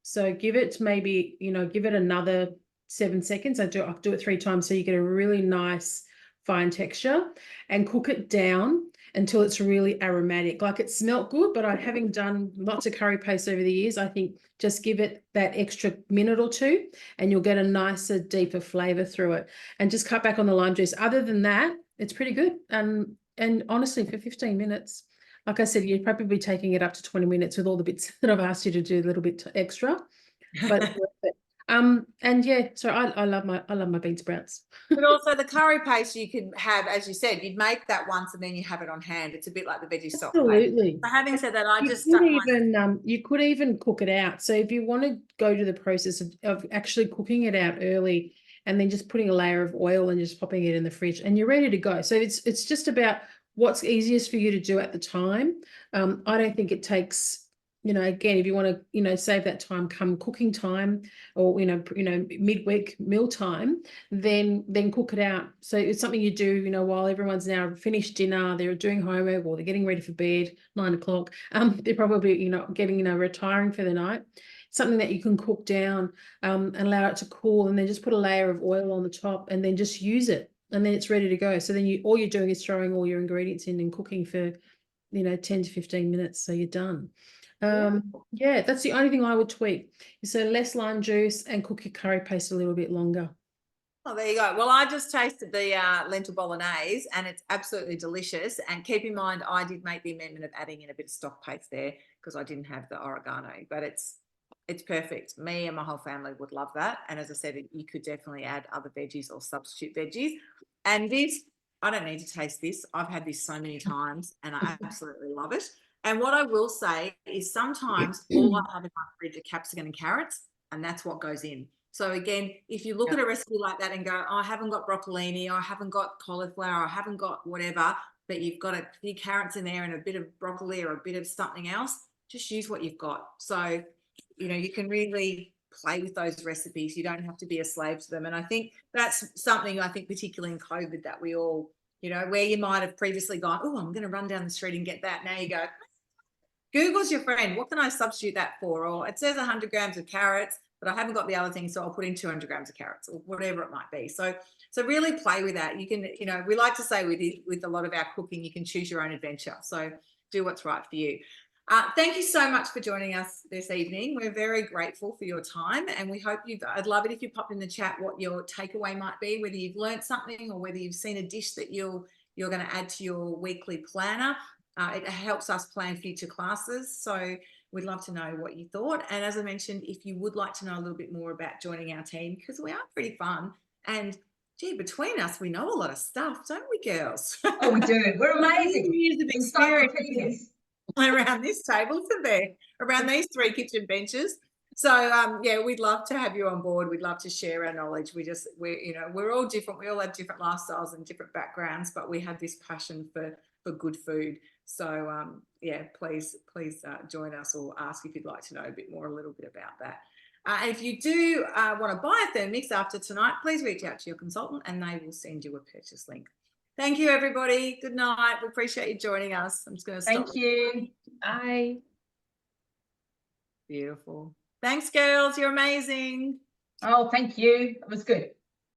so give it maybe, give it another 7 seconds. I'll do it 3 times so you get a really nice fine texture, and cook it down until it's really aromatic. Like, it smelt good, but having done lots of curry paste over the years, I think just give it that extra minute or two and you'll get a nicer, deeper flavor through it. And just cut back on the lime juice. Other than that, it's pretty good. And honestly, for 15 minutes, like I said, you're probably taking it up to 20 minutes with all the bits that I've asked you to do a little bit extra. But it's worth it. And yeah, so I love my bean sprouts. But also the curry paste you could have, as you said, you'd make that once and then you have it on hand. It's a bit like the veggie stock. Absolutely. So having said that, you could even cook it out. So if you want to go to the process of actually cooking it out early and then just putting a layer of oil and just popping it in the fridge and you're ready to go. So it's just about what's easiest for you to do at the time. I don't think it takes, again, if you want to, save that time come cooking time or, midweek meal time, then cook it out. So it's something you do, while everyone's now finished dinner, they're doing homework or they're getting ready for bed, 9 o'clock. They're probably, getting, retiring for the night. Something that you can cook down and allow it to cool, and then just put a layer of oil on the top and then just use it. And then it's ready to go. So then all you're doing is throwing all your ingredients in and cooking for, 10 to 15 minutes. So you're done. Yeah, that's the only thing I would tweak. So less lime juice and cook your curry paste a little bit longer. Oh, there you go. Well, I just tasted the lentil bolognese and it's absolutely delicious. And keep in mind, I did make the amendment of adding in a bit of stock paste there because I didn't have the oregano, but it's perfect. Me and my whole family would love that. And as I said, you could definitely add other veggies or substitute veggies. And this, I don't need to taste this. I've had this so many times and I absolutely love it. And what I will say is sometimes all I have in my fridge are capsicum and carrots, and that's what goes in. So again, if you look at a recipe like that and go, oh, I haven't got broccolini, or I haven't got cauliflower, or I haven't got whatever, but you've got a few carrots in there and a bit of broccoli or a bit of something else, just use what you've got. So, you can really play with those recipes. You don't have to be a slave to them. And I think that's something, particularly in COVID, that we all, where you might have previously gone, oh, I'm going to run down the street and get that. Now you go, Google's your friend. What can I substitute that for? Or it says 100 grams of carrots. but I haven't got the other thing, so I'll put in 200 grams of carrots or whatever it might be. So really play with that. You can, you know, we like to say with a lot of our cooking, you can choose your own adventure. So do what's right for you. Thank you so much for joining us this evening. We're very grateful for your time, and we hope I'd love it if you popped in the chat what your takeaway might be, whether you've learned something or whether you've seen a dish that you're going to add to your weekly planner. It helps us plan future classes. So we'd love to know what you thought. And as I mentioned, if you would like to know a little bit more about joining our team, because we are pretty fun, and gee, between us, we know a lot of stuff, don't we, girls? Oh, we do. We're amazing. Years of experience Encyclopedias. around this table, isn't there? Around these 3 kitchen benches. So yeah, we'd love to have you on board. We'd love to share our knowledge. We're all different. We all have different lifestyles and different backgrounds, but we have this passion for good food. So yeah, please join us, or ask if you'd like to know a little bit about that. And if you do want to buy a Thermomix after tonight, please reach out to your consultant and they will send you a purchase link. Thank you, everybody. Good night. We appreciate you joining us. I'm just going to stop. Thank you. Bye. Beautiful. Thanks, girls. You're amazing. Oh, thank you. It was good.